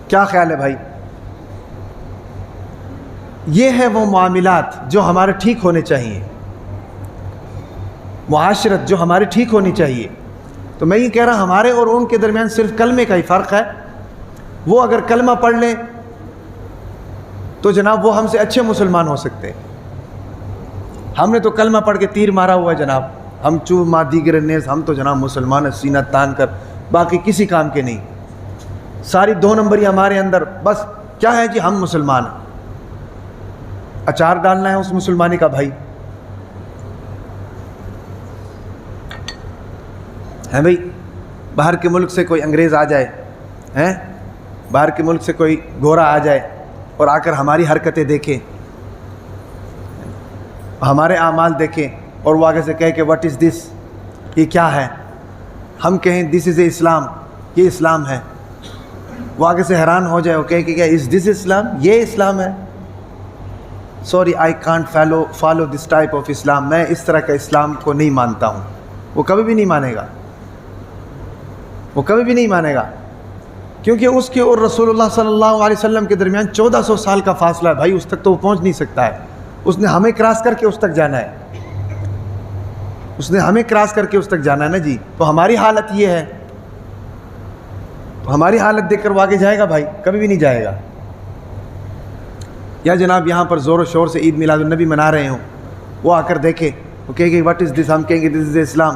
S1: کیا خیال ہے بھائی؟ یہ ہے وہ معاملات جو ہمارے ٹھیک ہونے چاہیے، معاشرت جو ہماری ٹھیک ہونی چاہیے. تو میں یہ کہہ رہا ہمارے اور ان کے درمیان صرف کلمے کا ہی فرق ہے. وہ اگر کلمہ پڑھ لیں تو جناب وہ ہم سے اچھے مسلمان ہو سکتے ہیں. ہم نے تو کلمہ پڑھ کے تیر مارا ہوا ہے جناب، ہم چو ما دیگر نیز، ہم تو جناب مسلمان سینہ تان کر، باقی کسی کام کے نہیں. ساری 2 نمبری ہمارے اندر، بس کیا ہے جی؟ ہم مسلمان ہیں. اچار ڈالنا ہے اس مسلمانی کا بھائی ہے بھائی. باہر کے ملک سے کوئی انگریز آ جائے، باہر کے ملک سے کوئی گورا آ جائے اور آ کر ہماری حرکتیں دیکھیں، ہمارے اعمال دیکھیں، اور وہ آگے سے کہے کہ واٹ از دس، یہ کیا ہے؟ ہم کہیں دس از اے اسلام، یہ اسلام ہے. وہ آگے سے حیران ہو جائے، وہ کہے کہ کیا از دس اسلام، یہ اسلام ہے؟ Sorry I can't follow this type of Islam, میں اس طرح کا اسلام کو نہیں مانتا ہوں. وہ کبھی بھی نہیں مانے گا، وہ کبھی بھی نہیں مانے گا، کیونکہ اس کے اور رسول اللہ صلی اللہ علیہ وسلم کے درمیان 1400 سال کا فاصلہ ہے بھائی. اس تک تو وہ پہنچ نہیں سکتا ہے. اس نے ہمیں کراس کر کے اس تک جانا ہے، اس نے ہمیں کراس کر کے اس تک جانا ہے نا جی. تو ہماری حالت یہ ہے، تو ہماری حالت دیکھ کر وہ آگے جائے گا بھائی؟ کبھی بھی نہیں جائے گا. یا جناب یہاں پر زور و شور سے عید میلاد النبی منا رہے ہوں، وہ آ کر دیکھے، وہ کہے گا واٹ از دس، ہم کہیں گے دس از اسلام.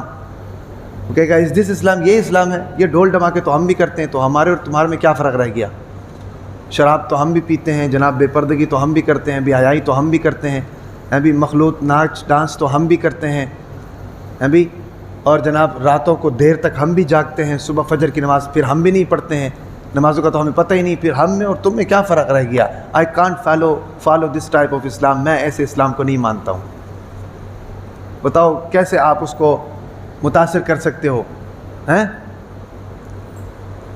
S1: وہ کہے گا از دس اسلام، یہ اسلام ہے. یہ ڈھول ڈھماکے تو ہم بھی کرتے ہیں، تو ہمارے اور تمہارے میں کیا فرق رہ گیا؟ شراب تو ہم بھی پیتے ہیں جناب، بے پردگی تو ہم بھی کرتے ہیں، بے حیائی تو ہم بھی کرتے ہیں، بھی مخلوط ناچ ڈانس تو ہم بھی کرتے ہیں بھی، اور جناب راتوں کو دیر تک ہم بھی جاگتے ہیں، صبح فجر کی نماز پھر ہم بھی نہیں پڑھتے ہیں، نمازوں کا تو ہمیں پتہ ہی نہیں، پھر ہم میں اور تم میں کیا فرق رہ گیا؟ I can't follow this type of Islam, میں ایسے اسلام کو نہیں مانتا ہوں۔ بتاؤ کیسے آپ اس کو متاثر کر سکتے ہو؟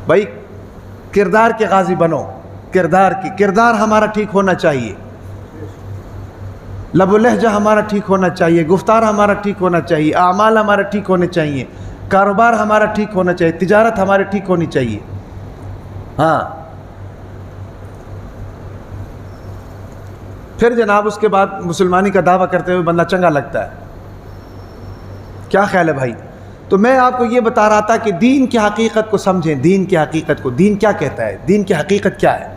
S1: بھائی کردار کے غازی بنو، کردار ہمارا ٹھیک ہونا چاہیے، لب و لہجہ ہمارا ٹھیک ہونا چاہیے، گفتار ہمارا ٹھیک ہونا چاہیے، اعمال ہمارا ٹھیک ہونے چاہیے، کاروبار ہمارا ٹھیک ہونا چاہیے، تجارت ہماری ٹھیک ہونی چاہیے۔ ہاں پھر جناب اس کے بعد مسلمانی کا دعویٰ کرتے ہوئے بندہ چنگا لگتا ہے۔ کیا خیال ہے بھائی؟ تو میں آپ کو یہ بتا رہا تھا کہ دین کی حقیقت کو سمجھیں، دین کی حقیقت کو، دین کیا کہتا ہے، دین کی حقیقت کیا ہے؟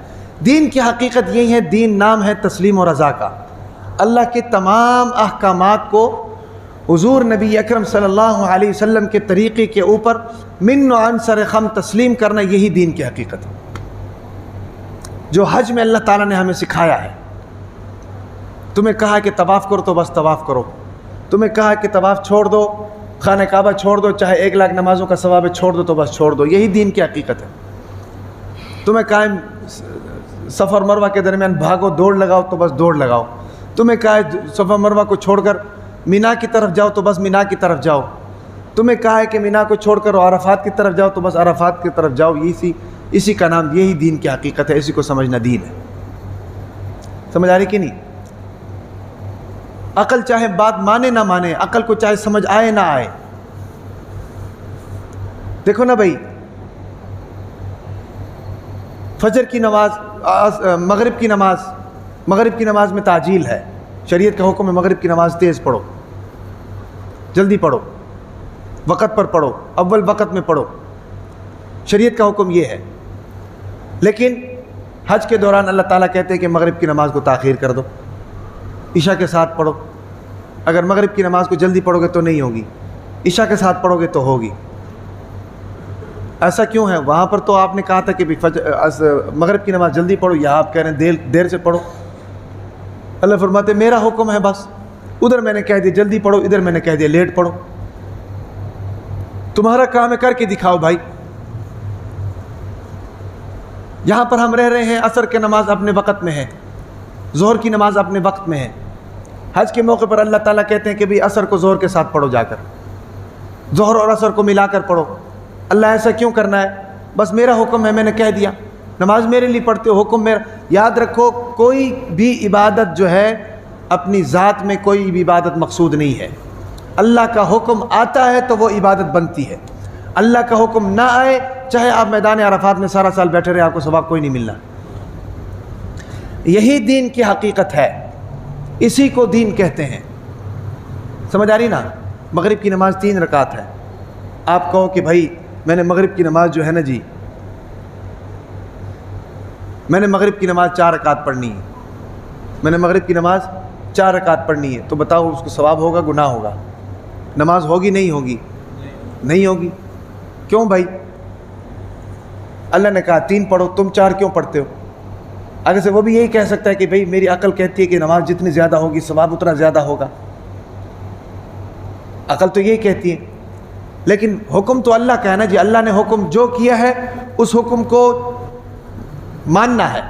S1: دین کی حقیقت یہی ہے، دین نام ہے تسلیم و رضا کا۔ اللہ کے تمام احکامات کو حضور نبی اکرم صلی اللہ علیہ وسلم کے طریقے کے اوپر من و عن سر خم تسلیم کرنا، یہی دین کی حقیقت ہے جو حج میں اللہ تعالیٰ نے ہمیں سکھایا ہے۔ تمہیں کہا کہ طواف کرو تو بس طواف کرو، تمہیں کہا کہ طواف چھوڑ دو، خانہ کعبہ چھوڑ دو، چاہے 1,00,000 نمازوں کا ثواب ہے چھوڑ دو تو بس چھوڑ دو، یہی دین کی حقیقت ہے۔ تمہیں کہا صفا اور مروہ کے درمیان بھاگو، دوڑ لگاؤ تو بس دوڑ لگاؤ، تمہیں کہا ہے صفا مروہ کو چھوڑ کر مینا کی طرف جاؤ تو بس مینا کی طرف جاؤ، تمہیں کہا ہے کہ مینا کو چھوڑ کر عرفات کی طرف جاؤ تو بس عرفات کی طرف جاؤ، اسی کا نام، یہی دین کی حقیقت ہے، اسی کو سمجھنا دین ہے۔ سمجھ آ رہی کہ نہیں؟ عقل چاہے بات مانے نہ مانے، عقل کو چاہے سمجھ آئے نہ آئے۔ دیکھو نا بھائی، فجر کی نماز، مغرب کی نماز میں تعجیل ہے، شریعت کا حکم ہے مغرب کی نماز تیز پڑھو، جلدی پڑھو، وقت پر پڑھو، اول وقت میں پڑھو، شریعت کا حکم یہ ہے۔ لیکن حج کے دوران اللہ تعالیٰ کہتے ہیں کہ مغرب کی نماز کو تاخیر کر دو، عشاء کے ساتھ پڑھو، اگر مغرب کی نماز کو جلدی پڑھو گے تو نہیں ہوگی، عشاء کے ساتھ پڑھو گے تو ہوگی۔ ایسا کیوں ہے؟ وہاں پر تو آپ نے کہا تھا کہ مغرب کی نماز جلدی پڑھو، یہاں آپ کہہ رہے ہیں دیر سے پڑھو۔ اللہ فرماتے میرا حکم ہے بس، ادھر میں نے کہہ دیا جلدی پڑھو، ادھر میں نے کہہ دیا لیٹ پڑھو، تمہارا کام ہے کر کے دکھاؤ بھائی۔ یہاں پر ہم رہ رہے ہیں، عصر کی نماز اپنے وقت میں ہے، ظہر کی نماز اپنے وقت میں ہے، حج کے موقع پر اللہ تعالیٰ کہتے ہیں کہ بھی عصر کو ظہر کے ساتھ پڑھو، جا کر ظہر اور عصر کو ملا کر پڑھو۔ اللہ ایسا کیوں کرنا ہے؟ بس میرا حکم ہے، میں نے کہہ دیا، نماز میرے لیے پڑھتے ہو، حکم میرا۔ یاد رکھو کوئی بھی عبادت جو ہے اپنی ذات میں کوئی بھی عبادت مقصود نہیں ہے، اللہ کا حکم آتا ہے تو وہ عبادت بنتی ہے، اللہ کا حکم نہ آئے چاہے آپ میدان عرفات میں سارا سال بیٹھے رہے، آپ کو ثواب کوئی نہیں ملنا۔ یہی دین کی حقیقت ہے، اسی کو دین کہتے ہیں۔ سمجھ آ رہی نا؟ مغرب کی نماز 3 رکعت ہے، آپ کہو کہ بھائی میں نے مغرب کی نماز جو ہے نا جی، میں نے مغرب کی نماز 4 رکعت پڑھنی ہے، میں نے مغرب کی نماز 4 رکعت پڑھنی ہے، تو بتاؤ اس کو ثواب ہوگا گناہ ہوگا؟ نماز ہوگی نہیں ہوگی؟ نہیں ہوگی۔ کیوں بھائی؟ اللہ نے کہا 3 پڑھو، تم 4 کیوں پڑھتے ہو؟ آگے سے وہ بھی یہی کہہ سکتا ہے کہ بھائی میری عقل کہتی ہے کہ نماز جتنی زیادہ ہوگی ثواب اتنا زیادہ ہوگا، عقل تو یہی کہتی ہے، لیکن حکم تو اللہ کا ہے نا جی، اللہ نے حکم جو کیا ہے اس حکم کو ماننا ہے،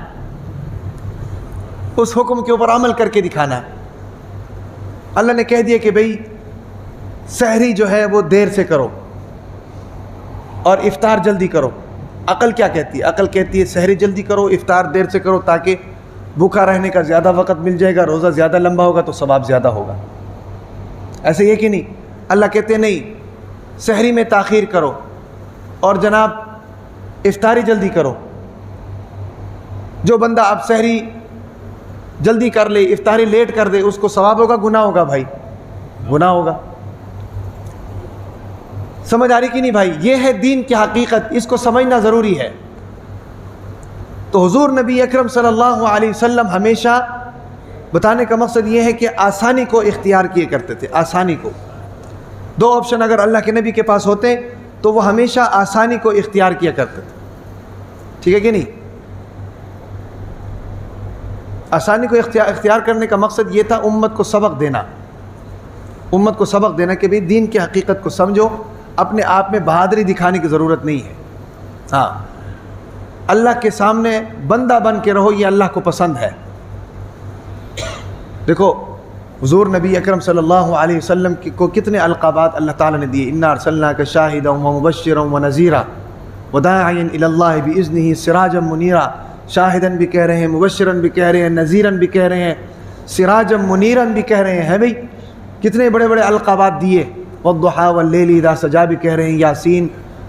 S1: اس حکم کے اوپر عمل کر کے دکھانا ہے۔ اللہ نے کہہ دیا کہ بھئی سحری جو ہے وہ دیر سے کرو اور افطار جلدی کرو۔ عقل کیا کہتی ہے؟ عقل کہتی ہے سحری جلدی کرو، افطار دیر سے کرو، تاکہ بھوکا رہنے کا زیادہ وقت مل جائے گا، روزہ زیادہ لمبا ہوگا تو ثواب زیادہ ہوگا۔ ایسے یہ کہ نہیں؟ اللہ کہتے ہیں نہیں، سحری میں تاخیر کرو اور جناب افطاری جلدی کرو۔ جو بندہ اب سحری جلدی کر لے، افطاری لیٹ کر دے، اس کو ثواب ہوگا گناہ ہوگا بھائی؟ گناہ ہوگا۔ سمجھ آ رہی کہ نہیں بھائی؟ یہ ہے دین کی حقیقت، اس کو سمجھنا ضروری ہے۔ تو حضور نبی اکرم صلی اللہ علیہ وسلم ہمیشہ بتانے کا مقصد یہ ہے کہ آسانی کو اختیار کیے کرتے تھے، آسانی کو۔ 2 آپشن اگر اللہ کے نبی کے پاس ہوتے تو وہ ہمیشہ آسانی کو اختیار کیا کرتے تھے، ٹھیک ہے کہ نہیں؟ آسانی کو اختیار کرنے کا مقصد یہ تھا امت کو سبق دینا، امت کو سبق دینا کہ بھئی دین کی حقیقت کو سمجھو، اپنے آپ میں بہادری دکھانے کی ضرورت نہیں ہے، ہاں اللہ کے سامنے بندہ بن کے رہو، یہ اللہ کو پسند ہے۔ دیکھو حضور نبی اکرم صلی اللہ علیہ وسلم کو کتنے القابات اللہ تعالیٰ نے دیے، انا ارسلناک شاہدا ومبشرا ونذیرا وداعیا الی اللہ باذنہ سراجا منیرا، شاہدن بھی کہہ رہے ہیں، مبشرن بھی کہہ رہے ہیں، نذیرن بھی کہہ رہے ہیں، سراجا منیرن بھی کہہ رہے ہیں، بھئی کتنے بڑے بڑے القابات دیے، والضحی واللیل اذا سجا بھی کہہ رہے ہیں، یاسین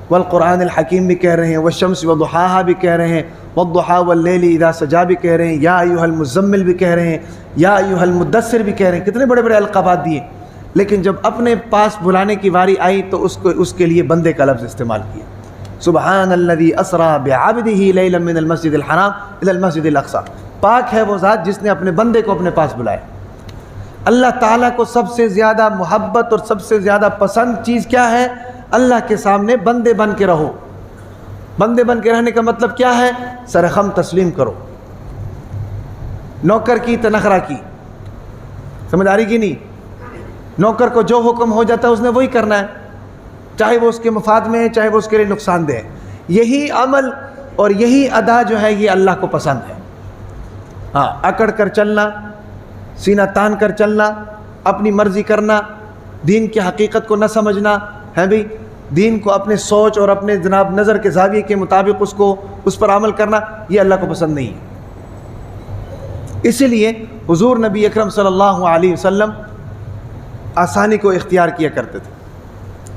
S1: والقرآن الحکیم بھی کہہ رہے ہیں، والشمس وضحاہا بھی کہہ رہے ہیں، والضحی واللیل اذا سجا بھی کہہ رہے ہیں، یا ایھا المزمل بھی کہہ رہے ہیں، یا ایھا المدثر بھی کہہ رہے ہیں، کتنے بڑے بڑے القابات دیے، لیکن جب اپنے پاس بلانے کی واری آئی تو اس کے لیے بندے کا لفظ استعمال کیا، سبحان الذی اسری بعبدہ لیلا من المسجد الحرام الی المسجد الاقصی، پاک ہے وہ ذات جس نے اپنے بندے کو اپنے پاس بلایا۔ اللہ تعالیٰ کو سب سے زیادہ محبت اور سب سے زیادہ پسند چیز کیا ہے؟ اللہ کے سامنے بندے بن کے رہو۔ بندے بن کے رہنے کا مطلب کیا ہے؟ سرخم تسلیم کرو، نوکر کی تنخرہ کی، سمجھ آ رہی کہ نہیں؟ نوکر کو جو حکم ہو جاتا ہے اس نے وہی کرنا ہے، چاہے وہ اس کے مفاد میں ہے، چاہے وہ اس کے لیے نقصان دہ ہے۔ یہی عمل اور یہی ادا جو ہے یہ اللہ کو پسند ہے۔ ہاں، اکڑ کر چلنا، سینہ تان کر چلنا، اپنی مرضی کرنا، دین کی حقیقت کو نہ سمجھنا ہے بھئی، دین کو اپنے سوچ اور اپنے جناب نظر کے زاویے کے مطابق اس پر عمل کرنا، یہ اللہ کو پسند نہیں ہے۔ اسی لیے حضور نبی اکرم صلی اللہ علیہ وسلم آسانی کو اختیار کیا کرتے تھے،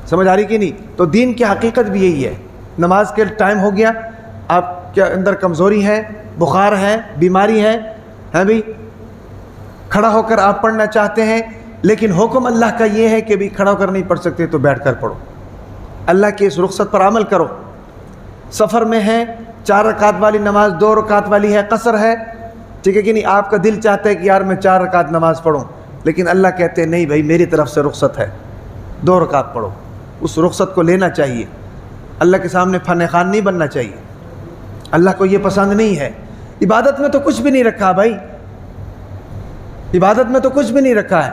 S1: سمجھ آ رہی کہ نہیں؟ تو دین کی حقیقت بھی یہی ہے، نماز کے ٹائم ہو گیا، آپ کے اندر کمزوری ہے، بخار ہے، بیماری ہے بھئی، کھڑا ہو کر آپ پڑھنا چاہتے ہیں، لیکن حکم اللہ کا یہ ہے کہ بھی کھڑا ہو کر نہیں پڑھ سکتے تو بیٹھ کر پڑھو، اللہ کی اس رخصت پر عمل کرو۔ سفر میں ہے، 4 رکعت والی نماز 2 رکعت والی ہے، قصر ہے، ٹھیک ہے کہ نہیں؟ آپ کا دل چاہتا ہے کہ یار میں 4 رکعت نماز پڑھوں، لیکن اللہ کہتے ہیں نہیں بھائی میری طرف سے رخصت ہے، 2 رکعت پڑھو۔ اس رخصت کو لینا چاہیے، اللہ کے سامنے فن خوان نہیں بننا چاہیے، اللہ کو یہ پسند نہیں ہے۔ عبادت میں تو کچھ بھی نہیں رکھا بھائی، عبادت میں تو کچھ بھی نہیں رکھا ہے،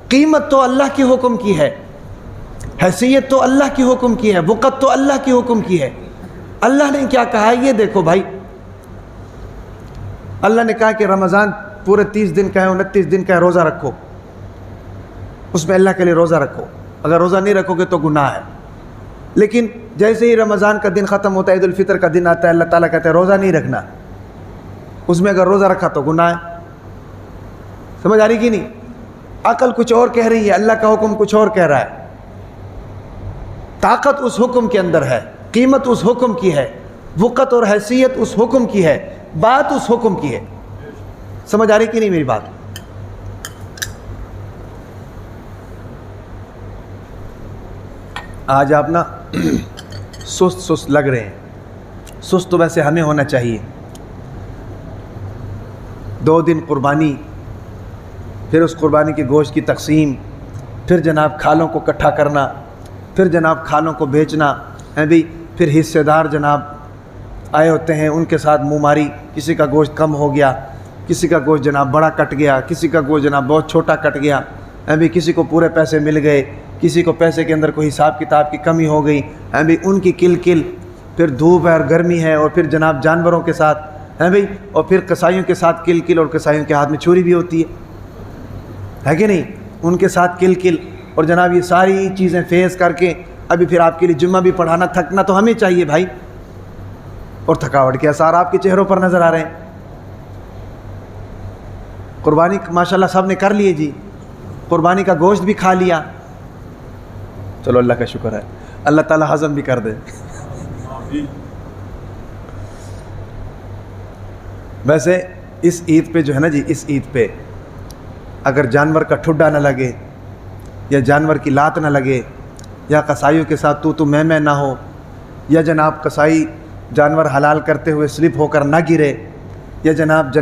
S1: قیمت تو اللہ کے حکم کی ہے، حیثیت تو اللہ کی حکم کی ہے، وقت تو اللہ کی حکم کی ہے۔ اللہ نے کیا کہا ہے یہ دیکھو بھائی، اللہ نے کہا کہ رمضان پورے 30 دن کا ہے، 29 دن کا ہے، روزہ رکھو، اس میں اللہ کے لیے روزہ رکھو، اگر روزہ نہیں رکھو گے تو گناہ ہے۔ لیکن جیسے ہی رمضان کا دن ختم ہوتا ہے، عید الفطر کا دن آتا ہے، اللہ تعالیٰ کہتا ہے روزہ نہیں رکھنا، اس میں اگر روزہ رکھا تو گناہ ہے۔ سمجھ آ رہی کہ نہیں؟ عقل کچھ اور کہہ رہی ہے، اللہ کا حکم کچھ اور کہہ رہا ہے۔ طاقت اس حکم کے اندر ہے، قیمت اس حکم کی ہے، وقت اور حیثیت اس حکم کی ہے، بات اس حکم کی ہے۔ سمجھ آ رہی کہ نہیں میری بات؟ آج آپ نا سست لگ رہے ہیں، سست تو ویسے ہمیں ہونا چاہیے۔ 2 دن قربانی، پھر اس قربانی کے گوشت کی تقسیم، پھر جناب کھالوں کو اکٹھا کرنا، پھر جناب کھالوں کو بیچنا ہے بھی، پھر حصے دار جناب آئے ہوتے ہیں، ان کے ساتھ منہ ماری، کسی کا گوشت کم ہو گیا، کسی کا گوشت جناب بڑا کٹ گیا، کسی کا گوشت جناب بہت چھوٹا کٹ گیا ہے بھی، کسی کو پورے پیسے مل گئے، کسی کو پیسے کے اندر کوئی حساب کتاب کی کمی ہو گئی ہے بھی، ان کی کل کل، پھر دھوپ ہے اور گرمی ہے، اور پھر جناب جانوروں کے ساتھ ہے بھئی، اور پھر قصائیوں کے ساتھ کل کل، اور قصائیوں کے ہاتھ میں چھری بھی ہوتی ہے کہ نہیں؟ ان کے ساتھ کل کل، اور جناب یہ ساری چیزیں فیس کر کے ابھی پھر آپ کے لیے جمعہ بھی پڑھانا، تھکنا تو ہمیں چاہیے بھائی، اور تھکاوٹ کے آثار آپ کے چہروں پر نظر آ رہے ہیں۔ قربانی ماشاءاللہ سب نے کر لیے جی، قربانی کا گوشت بھی کھا لیا، چلو اللہ کا شکر ہے، اللہ تعالیٰ ہضم بھی کر دے۔ ویسے اس عید پہ جو ہے نا جی، اس عید پہ اگر جانور کا ٹھڈا نہ لگے، یا جانور کی لات نہ لگے، یا قصائیوں کے ساتھ تو میں نہ ہو، یا جناب قصائی جانور حلال کرتے ہوئے سلپ ہو کر نہ گرے، یا جناب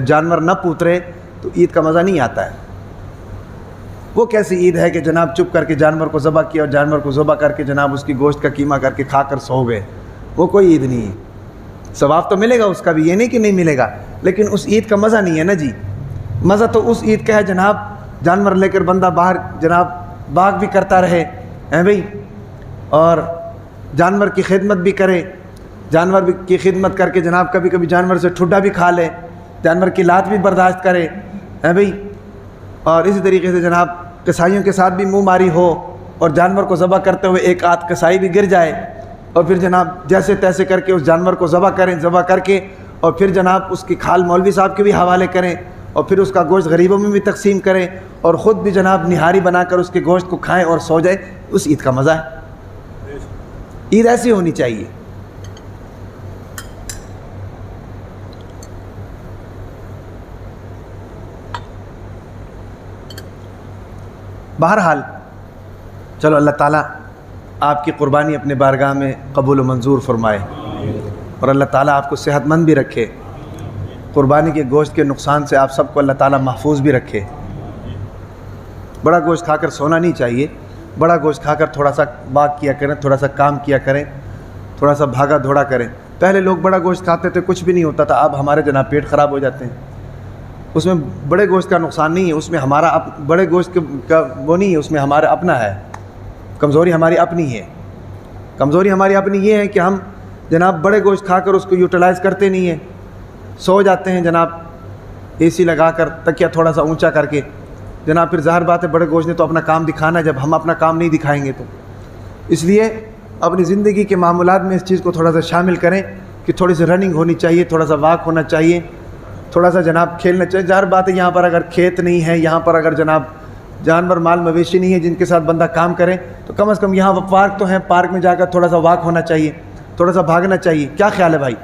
S1: جانور نہ پوترے، تو عید کا مزہ نہیں آتا ہے۔ وہ کیسی عید ہے کہ جناب چپ کر کے جانور کو ذبح کیا، اور جانور کو ذبح کر کے جناب اس کی گوشت کا قیمہ کر کے کھا کر سو گئے، وہ کوئی عید نہیں ہے۔ ثواب تو ملے گا اس کا بھی، یہ نہیں کہ نہیں ملے گا، لیکن اس عید کا مزہ نہیں ہے نا جی. مزہ تو اس عید کا ہے جناب جانور لے کر بندہ باہر جناب باغ بھی کرتا رہے ہیں بھئی, اور جانور کی خدمت بھی کرے, جانور کی خدمت کر کے جناب کبھی کبھی جانور سے ٹھڈا بھی کھا لے, جانور کی لات بھی برداشت کرے ہیں بھئی, اور اسی طریقے سے جناب قصائیوں کے ساتھ بھی منہ ماری ہو, اور جانور کو ذبح کرتے ہوئے ایک آدھ قصائی بھی گر جائے, اور پھر جناب جیسے تیسے کر کے اس جانور کو ذبح کریں, ذبح کر کے اور پھر جناب اس کی کھال مولوی صاحب کے بھی حوالے کریں, اور پھر اس کا گوشت غریبوں میں بھی تقسیم کریں, اور خود بھی جناب نہاری بنا کر اس کے گوشت کو کھائیں اور سو جائیں. اس عید کا مزہ ہے. عید ایسی ہونی چاہیے. بہرحال چلو اللہ تعالیٰ آپ کی قربانی اپنے بارگاہ میں قبول و منظور فرمائے, اور اللہ تعالیٰ آپ کو صحت مند بھی رکھے, قربانی کے گوشت کے نقصان سے آپ سب کو اللہ تعالیٰ محفوظ بھی رکھے. بڑا گوشت کھا کر سونا نہیں چاہیے, بڑا گوشت کھا کر تھوڑا سا باغ کیا کریں, تھوڑا سا کام کیا کریں, تھوڑا سا بھاگا دھوڑا کریں. پہلے لوگ بڑا گوشت کھاتے تھے کچھ بھی نہیں ہوتا تھا, اب ہمارے جناب پیٹ خراب ہو جاتے ہیں. اس میں بڑے گوشت کا نقصان نہیں ہے, اس میں ہمارا بڑے گوشت کا وہ نہیں ہے, اس میں ہمارا اپنا ہے. کمزوری ہماری اپنی ہے. کمزوری ہماری اپنی یہ ہے کہ ہم جناب بڑے گوشت کھا کر اس کو یوٹیلائز کرتے نہیں ہیں, سو جاتے ہیں جناب اے سی لگا کر, تکیہ تھوڑا سا اونچا کر کے. جناب پھر ظاہر بات ہے بڑے گوشت نے تو اپنا کام دکھانا ہے, جب ہم اپنا کام نہیں دکھائیں گے تو. اس لیے اپنی زندگی کے معمولات میں اس چیز کو تھوڑا سا شامل کریں کہ تھوڑی سی رننگ ہونی چاہیے, تھوڑا سا واک ہونا چاہیے, تھوڑا سا جناب کھیلنا چاہیے. ظاہر بات ہے یہاں پر اگر کھیت نہیں ہے, یہاں پر اگر جناب جانور مال مویشی نہیں ہے جن کے ساتھ بندہ کام کرے, تو کم از کم یہاں پارک تو ہیں, پارک میں جا کر تھوڑا سا واک ہونا چاہیے, تھوڑا سا بھاگنا چاہیے. کیا خیال ہے بھائی؟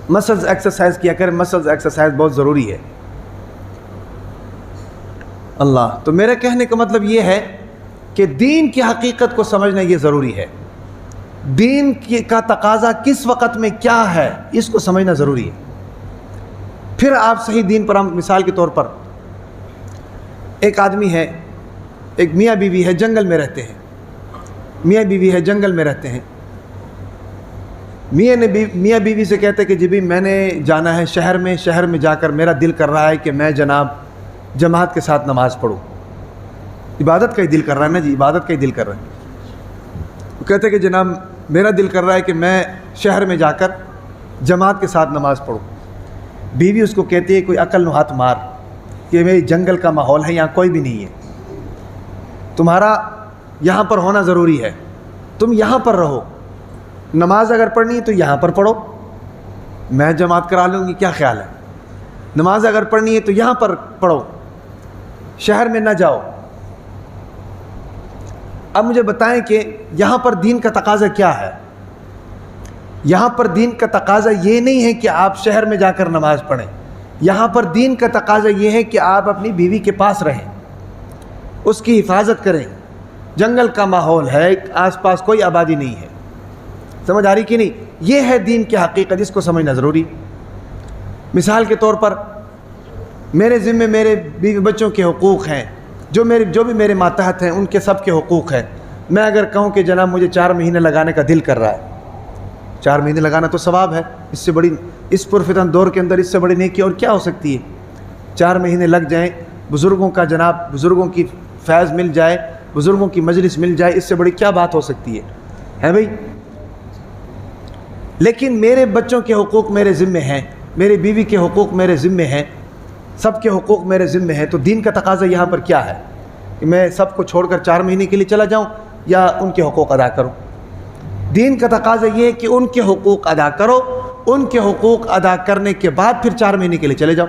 S1: مسلز ایکسرسائز کیا کریں, مسلز ایکسرسائز بہت ضروری ہے. اللہ, تو میرے کہنے کا مطلب یہ ہے کہ دین کی حقیقت کو سمجھنا یہ ضروری ہے. دین کا تقاضا کس وقت میں کیا ہے اس کو سمجھنا ضروری ہے. پھر آپ صحیح دین پر, ہم مثال کے طور پر ایک آدمی ہے, ایک میاں بیوی ہے, جنگل میں رہتے ہیں. میاں بیوی ہے, جنگل میں رہتے ہیں. میاں بیوی سے کہتے کہ جی بھی میں نے جانا ہے شہر میں جا کر میرا دل کر رہا ہے کہ میں جناب جماعت کے ساتھ نماز پڑھوں. عبادت کا ہی دل کر رہا ہے نا جی, عبادت کا ہی دل کر رہا ہے. وہ کہتے کہ جناب میرا دل کر رہا ہے کہ میں شہر میں جا کر جماعت کے ساتھ نماز پڑھوں. بیوی اس کو کہتی ہے کوئی عقل نو ہاتھ مار, کہ میری جنگل کا ماحول ہے, یہاں کوئی بھی نہیں ہے, تمہارا یہاں پر ہونا ضروری ہے, تم یہاں پر رہو. نماز اگر پڑھنی ہے تو یہاں پر پڑھو, میں جماعت کرا لوں گی, کیا خیال ہے؟ نماز اگر پڑھنی ہے تو یہاں پر پڑھو, شہر میں نہ جاؤ. اب مجھے بتائیں کہ یہاں پر دین کا تقاضا کیا ہے؟ یہاں پر دین کا تقاضا یہ نہیں ہے کہ آپ شہر میں جا کر نماز پڑھیں. یہاں پر دین کا تقاضا یہ ہے کہ آپ اپنی بیوی کے پاس رہیں, اس کی حفاظت کریں. جنگل کا ماحول ہے, آس پاس کوئی آبادی نہیں ہے. سمجھ آ رہی کہ نہیں؟ یہ ہے دین کی حقیقت, جس کو سمجھنا ضروری. مثال کے طور پر میرے ذمے میرے بیوی بچوں کے حقوق ہیں, جو بھی میرے ماتحت ہیں ان کے سب کے حقوق ہیں. میں اگر کہوں کہ جناب مجھے 4 مہینے لگانے کا دل کر رہا ہے, 4 مہینے لگانا تو ثواب ہے, اس سے بڑی, اس پرفتن دور کے اندر اس سے بڑی نیکی اور کیا ہو سکتی ہے؟ 4 مہینے لگ جائیں, بزرگوں کا جناب بزرگوں کی فیض مل جائے, بزرگوں کی مجلس مل جائے, اس سے بڑی کیا بات ہو سکتی ہے بھائی؟ لیکن میرے بچوں کے حقوق میرے ذمے ہیں, میری بیوی کے حقوق میرے ذمے ہیں, سب کے حقوق میرے ذمے ہیں. تو دین کا تقاضا یہاں پر کیا ہے کہ میں سب کو چھوڑ کر 4 مہینے کے لیے چلا جاؤں یا ان کے حقوق ادا کروں؟ دین کا تقاضا یہ ہے کہ ان کے حقوق ادا کرو, ان کے حقوق ادا کرنے کے بعد پھر 4 مہینے کے لیے چلے جاؤ.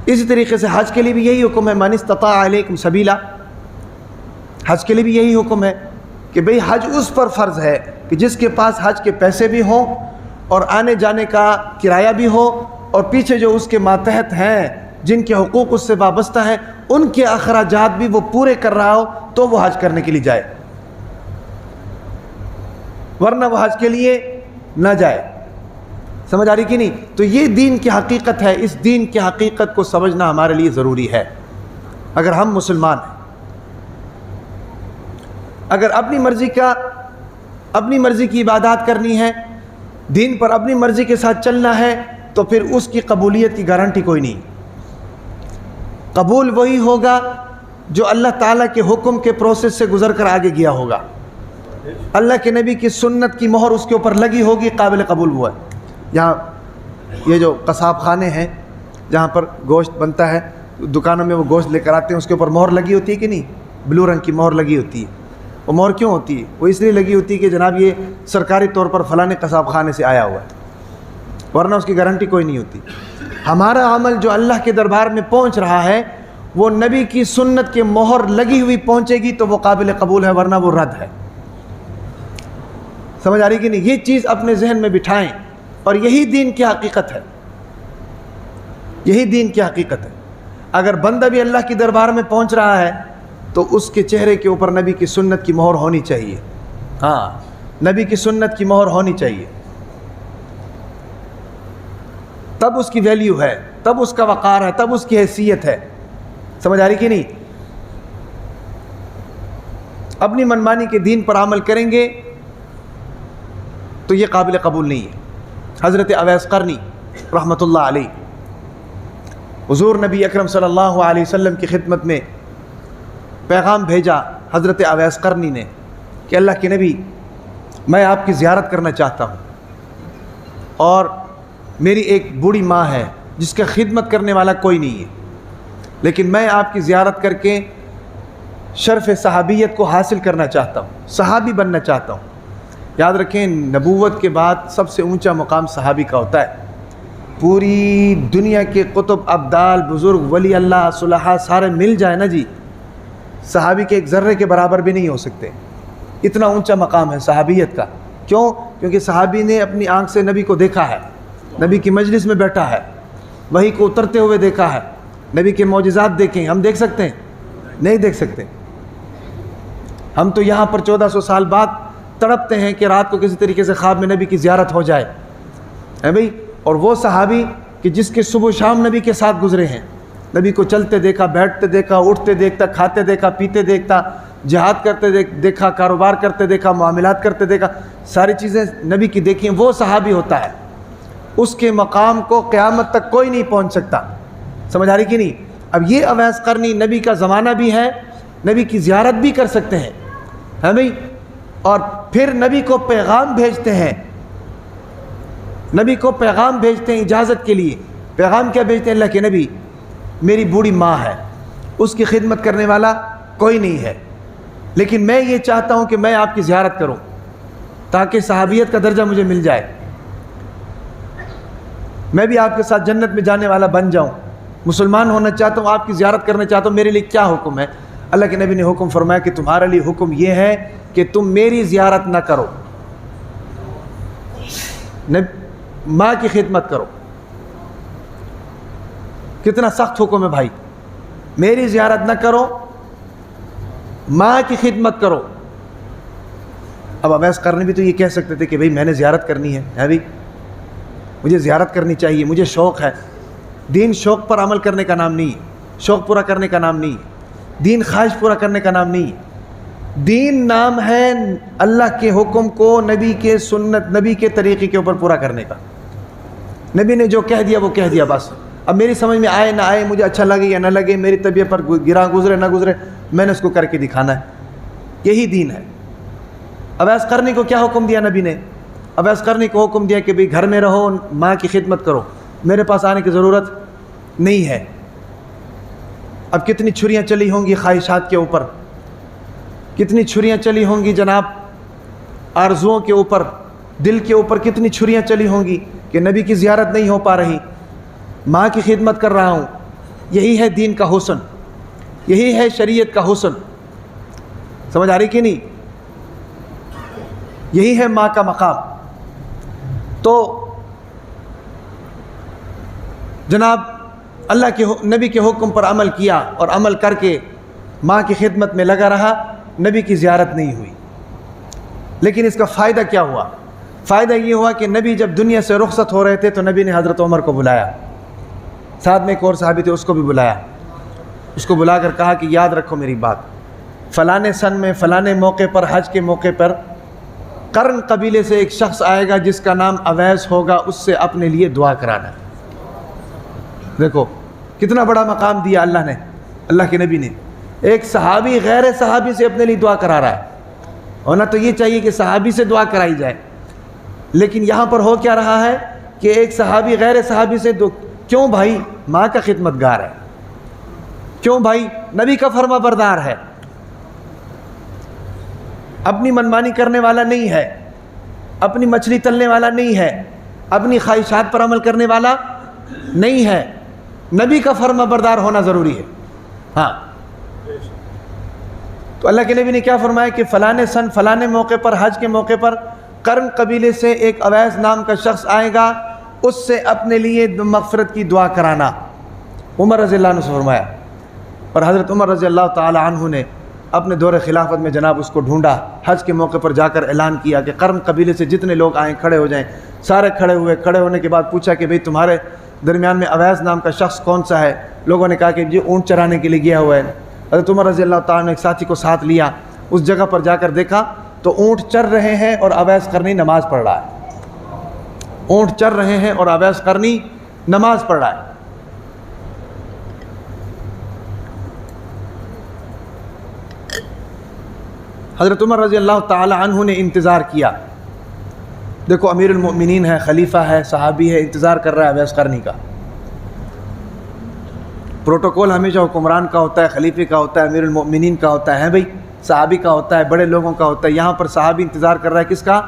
S1: اسی طریقے سے حج کے لیے بھی یہی حکم ہے, من استطاع علیکم سبیلا. حج کے لیے بھی یہی حکم ہے کہ بھئی حج اس پر فرض ہے کہ جس کے پاس حج کے پیسے بھی ہوں اور آنے جانے کا کرایہ بھی ہو, اور پیچھے جو اس کے ماتحت ہیں جن کے حقوق اس سے وابستہ ہیں ان کے اخراجات بھی وہ پورے کر رہا ہو تو وہ حج کرنے کے لیے جائے, ورنہ وہ حج کے لیے نہ جائے. سمجھ آ رہی کہ نہیں؟ تو یہ دین کی حقیقت ہے. اس دین کی حقیقت کو سمجھنا ہمارے لیے ضروری ہے اگر ہم مسلمان ہیں. اگر اپنی مرضی کی عبادات کرنی ہے, دین پر اپنی مرضی کے ساتھ چلنا ہے, تو پھر اس کی قبولیت کی گارنٹی کوئی نہیں۔ قبول وہی ہوگا جو اللہ تعالیٰ کے حکم کے پروسیس سے گزر کر آگے گیا ہوگا، اللہ کے نبی کی سنت کی مہر اس کے اوپر لگی ہوگی، قابل قبول ہوا ہے۔ یہاں یہ جو قصاب خانے ہیں جہاں پر گوشت بنتا ہے، دکانوں میں وہ گوشت لے کر آتے ہیں، اس کے اوپر مہر لگی ہوتی ہے کہ نہیں؟ بلو رنگ کی مہر لگی ہوتی ہے۔ وہ مہر کیوں ہوتی ہے؟ وہ اس لیے لگی ہوتی ہے کہ جناب یہ سرکاری طور پر فلاں قصاب خانے سے آیا ہوا ہے، ورنہ اس کی گارنٹی کوئی نہیں ہوتی۔ ہمارا عمل جو اللہ کے دربار میں پہنچ رہا ہے وہ نبی کی سنت کے مہر لگی ہوئی پہنچے گی تو وہ قابل قبول ہے، ورنہ وہ رد ہے۔ سمجھ آ رہی کہ نہیں؟ یہ چیز اپنے ذہن میں بٹھائیں، اور یہی دین کی حقیقت ہے، یہی دین کی حقیقت ہے۔ اگر بندہ بھی اللہ کے دربار میں پہنچ رہا ہے تو اس کے چہرے کے اوپر نبی کی سنت کی مہر ہونی چاہیے۔ ہاں، نبی کی سنت کی مہر ہونی چاہیے، تب اس کی ویلیو ہے، تب اس کا وقار ہے، تب اس کی حیثیت ہے۔ سمجھ آ رہی کہ نہیں؟ اپنی منمانی کے دین پر عمل کریں گے تو یہ قابل قبول نہیں ہے۔ حضرت اویس قرنی رحمۃ اللہ علیہ، حضور نبی اکرم صلی اللہ علیہ وسلم کی خدمت میں پیغام بھیجا حضرت اویس قرنی نے کہ اللہ کے نبی، میں آپ کی زیارت کرنا چاہتا ہوں، اور میری ایک بوڑھی ماں ہے جس کا خدمت کرنے والا کوئی نہیں ہے، لیکن میں آپ کی زیارت کر کے شرف صحابیت کو حاصل کرنا چاہتا ہوں، صحابی بننا چاہتا ہوں۔ یاد رکھیں، نبوت کے بعد سب سے اونچا مقام صحابی کا ہوتا ہے۔ پوری دنیا کے قطب، ابدال، بزرگ، ولی اللہ، صلحاء سارے مل جائیں نا جی، صحابی کے ایک ذرے کے برابر بھی نہیں ہو سکتے۔ اتنا اونچا مقام ہے صحابیت کا۔ کیوں؟ کیونکہ صحابی نے اپنی آنکھ سے نبی کو دیکھا ہے، نبی کی مجلس میں بیٹھا ہے، وحی کو اترتے ہوئے دیکھا ہے، نبی کے معجزات دیکھیں۔ ہم دیکھ سکتے ہیں؟ نہیں دیکھ سکتے۔ ہم تو یہاں پر 1400 سال بعد تڑپتے ہیں کہ رات کو کسی طریقے سے خواب میں نبی کی زیارت ہو جائے، ہے بھئی؟ اور وہ صحابی کہ جس کے صبح و شام نبی کے ساتھ گزرے ہیں، نبی کو چلتے دیکھا، بیٹھتے دیکھا، اٹھتے دیکھتا، کھاتے دیکھا، پیتے دیکھتا، جہاد کرتے دیکھا، کاروبار کرتے دیکھا، معاملات کرتے دیکھا، ساری چیزیں نبی کی دیکھیں، وہ صحابی ہوتا ہے۔ اس کے مقام کو قیامت تک کوئی نہیں پہنچ سکتا۔ سمجھ آ رہی کہ نہیں؟ اب یہ اویس قرنی نبی کا زمانہ بھی ہے، نبی کی زیارت بھی کر سکتے ہیں، ہے بھئی؟ اور پھر نبی کو پیغام بھیجتے ہیں، نبی کو پیغام بھیجتے ہیں اجازت کے لیے۔ پیغام کیا بھیجتے ہیں؟ اللہ کے نبی، میری بوڑھی ماں ہے، اس کی خدمت کرنے والا کوئی نہیں ہے، لیکن میں یہ چاہتا ہوں کہ میں آپ کی زیارت کروں تاکہ صحابیت کا درجہ مجھے مل جائے، میں بھی آپ کے ساتھ جنت میں جانے والا بن جاؤں، مسلمان ہونا چاہتا ہوں، آپ کی زیارت کرنا چاہتا ہوں، میرے لیے کیا حکم ہے؟ اللہ کے نبی نے حکم فرمایا کہ تمہارے لیے حکم یہ ہے کہ تم میری زیارت نہ کرو، ماں کی خدمت کرو۔ کتنا سخت حکم ہے بھائی، میری زیارت نہ کرو، ماں کی خدمت کرو۔ اب اویس قرنی بھی تو یہ کہہ سکتے تھے کہ بھئی میں نے زیارت کرنی ہے بھئی، مجھے زیارت کرنی چاہیے، مجھے شوق ہے۔ دین شوق پر عمل کرنے کا نام نہیں ہے، شوق پورا کرنے کا نام نہیں ہے، دین خواہش پورا کرنے کا نام نہیں ہے۔ دین نام ہے اللہ کے حکم کو نبی کے سنت، نبی کے طریقے کے اوپر پورا کرنے کا۔ نبی نے جو کہہ دیا وہ کہہ دیا بس، اب میری سمجھ میں آئے نہ آئے، مجھے اچھا لگے یا نہ لگے، میری طبیعت پر گرا گزرے نہ گزرے، میں نے اس کو کر کے دکھانا ہے، یہی دین ہے۔ اویس قرنی کو کیا حکم دیا نبی نے؟ اویس قرنی کو حکم دیا کہ بھئی گھر میں رہو، ماں کی خدمت کرو، میرے پاس آنے کی ضرورت نہیں ہے۔ اب کتنی چھریاں چلی ہوں گی خواہشات کے اوپر، کتنی چھریاں چلی ہوں گی جناب آرزوؤں کے اوپر، دل کے اوپر کتنی چھریاں چلی ہوں گی کہ نبی کی زیارت نہیں ہو پا رہی، ماں کی خدمت کر رہا ہوں۔ یہی ہے دین کا حسن، یہی ہے شریعت کا حسن۔ سمجھ آ رہی کہ نہیں؟ یہی ہے ماں کا مقام۔ تو جناب اللہ کے نبی کے حکم پر عمل کیا اور عمل کر کے ماں کی خدمت میں لگا رہا، نبی کی زیارت نہیں ہوئی۔ لیکن اس کا فائدہ کیا ہوا؟ فائدہ یہ ہوا کہ نبی جب دنیا سے رخصت ہو رہے تھے تو نبی نے حضرت عمر کو بلایا، ساتھ میں ایک اور صحابی تھے اس کو بھی بلایا، اس کو بلا کر کہا کہ یاد رکھو میری بات، فلانے سن میں فلانے موقع پر، حج کے موقع پر قرن قبیلے سے ایک شخص آئے گا جس کا نام اویس ہوگا، اس سے اپنے لیے دعا کرانا ہے۔ دیکھو کتنا بڑا مقام دیا اللہ نے، اللہ کے نبی نے. ایک صحابی غیر صحابی سے اپنے لیے دعا کرا رہا ہے، ہونا تو یہ چاہیے کہ صحابی سے دعا کرائی جائے، لیکن یہاں پر ہو کیا رہا ہے کہ ایک صحابی غیر صحابی سے کیوں بھائی؟ ماں کا خدمت گار ہے، کیوں بھائی؟ نبی کا فرما بردار ہے، اپنی منمانی کرنے والا نہیں ہے، اپنی مچھلی تلنے والا نہیں ہے، اپنی خواہشات پر عمل کرنے والا نہیں ہے. نبی کا فرما بردار ہونا ضروری ہے. ہاں، تو اللہ کے نبی نے کیا فرمایا کہ فلانے سن فلانے موقع پر، حج کے موقع پر، قرن قبیلے سے ایک اویس نام کا شخص آئے گا، اس سے اپنے لیے مغفرت کی دعا کرانا. عمر رضی اللہ عنہ سے فرمایا. اور حضرت عمر رضی اللہ تعالی عنہ نے اپنے دور خلافت میں جناب اس کو ڈھونڈا، حج کے موقع پر جا کر اعلان کیا کہ قرن قبیلے سے جتنے لوگ آئیں کھڑے ہو جائیں. سارے کھڑے ہوئے. کھڑے ہونے کے بعد پوچھا کہ بھئی تمہارے درمیان میں اویس نام کا شخص کون سا ہے؟ لوگوں نے کہا کہ جی اونٹ چرانے کے لیے گیا ہوا ہے. حضرت عمر رضی اللہ تعالیٰ نے ایک ساتھی کو ساتھ لیا، اس جگہ پر جا کر دیکھا تو اونٹ چر رہے ہیں اور اویس قرنی نماز پڑھ رہا ہے. اونٹ چر رہے ہیں اور اویس قرنی نماز پڑھ رہا ہے. حضرت عمر رضی اللہ تعالی عنہ نے انتظار کیا. دیکھو امیر المؤمنین ہے، خلیفہ ہے، صحابی ہے، انتظار کر رہا ہے اویس قرنی کا. پروٹوکول ہمیشہ حکمران کا ہوتا ہے، خلیفے کا ہوتا ہے، امیر المؤمنین کا ہوتا ہے بھئی، صحابی کا ہوتا ہے، بڑے لوگوں کا ہوتا ہے. یہاں پر صحابی انتظار کر رہا ہے کس کا؟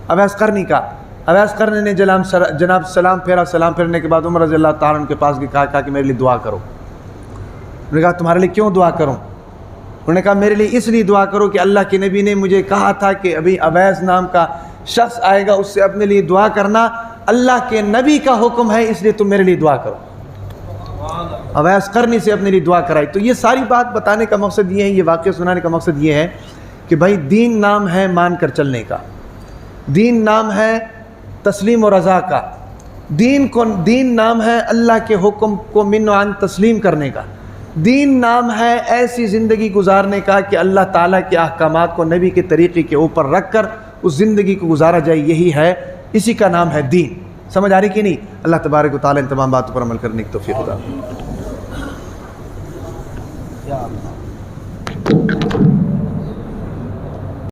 S1: اویس قرنی کا. اویس قرنی نے جناب سلام پھیرا. سلام پھیرنے کے بعد عمر رضی اللہ تعالیٰ عنہ کے پاس کہا کہ میرے لیے دعا کرو. انہوں نے کہا تمہارے لیے کیوں دعا کروں؟ انہوں نے کہا میرے لیے اس لیے دعا کرو کہ اللہ کے نبی نے مجھے کہا تھا کہ ابھی اویس نام کا شخص آئے گا، اس سے اپنے لیے دعا کرنا. اللہ کے نبی کا حکم ہے، اس لیے تم میرے لیے دعا کرو. اویس قرنی سے اپنے لیے دعا کرائی. تو یہ ساری بات بتانے کا مقصد یہ ہے، یہ واقعہ سنانے کا مقصد یہ ہے کہ بھائی دین نام ہے مان کر چلنے کا، دین نام ہے تسلیم و رضا کا، دین نام ہے اللہ کے حکم کو من و عن تسلیم کرنے کا، دین نام ہے ایسی زندگی گزارنے کا کہ اللہ تعالیٰ کے احکامات کو نبی کے طریقے کے اوپر رکھ کر اس زندگی کو گزارا جائے. یہی ہے، اسی کا نام ہے دین. سمجھ آ رہی کہ نہیں؟ اللہ تبارک و تعالیٰ ان تمام باتوں پر عمل کرنے کی توفیق عطا فرمائے.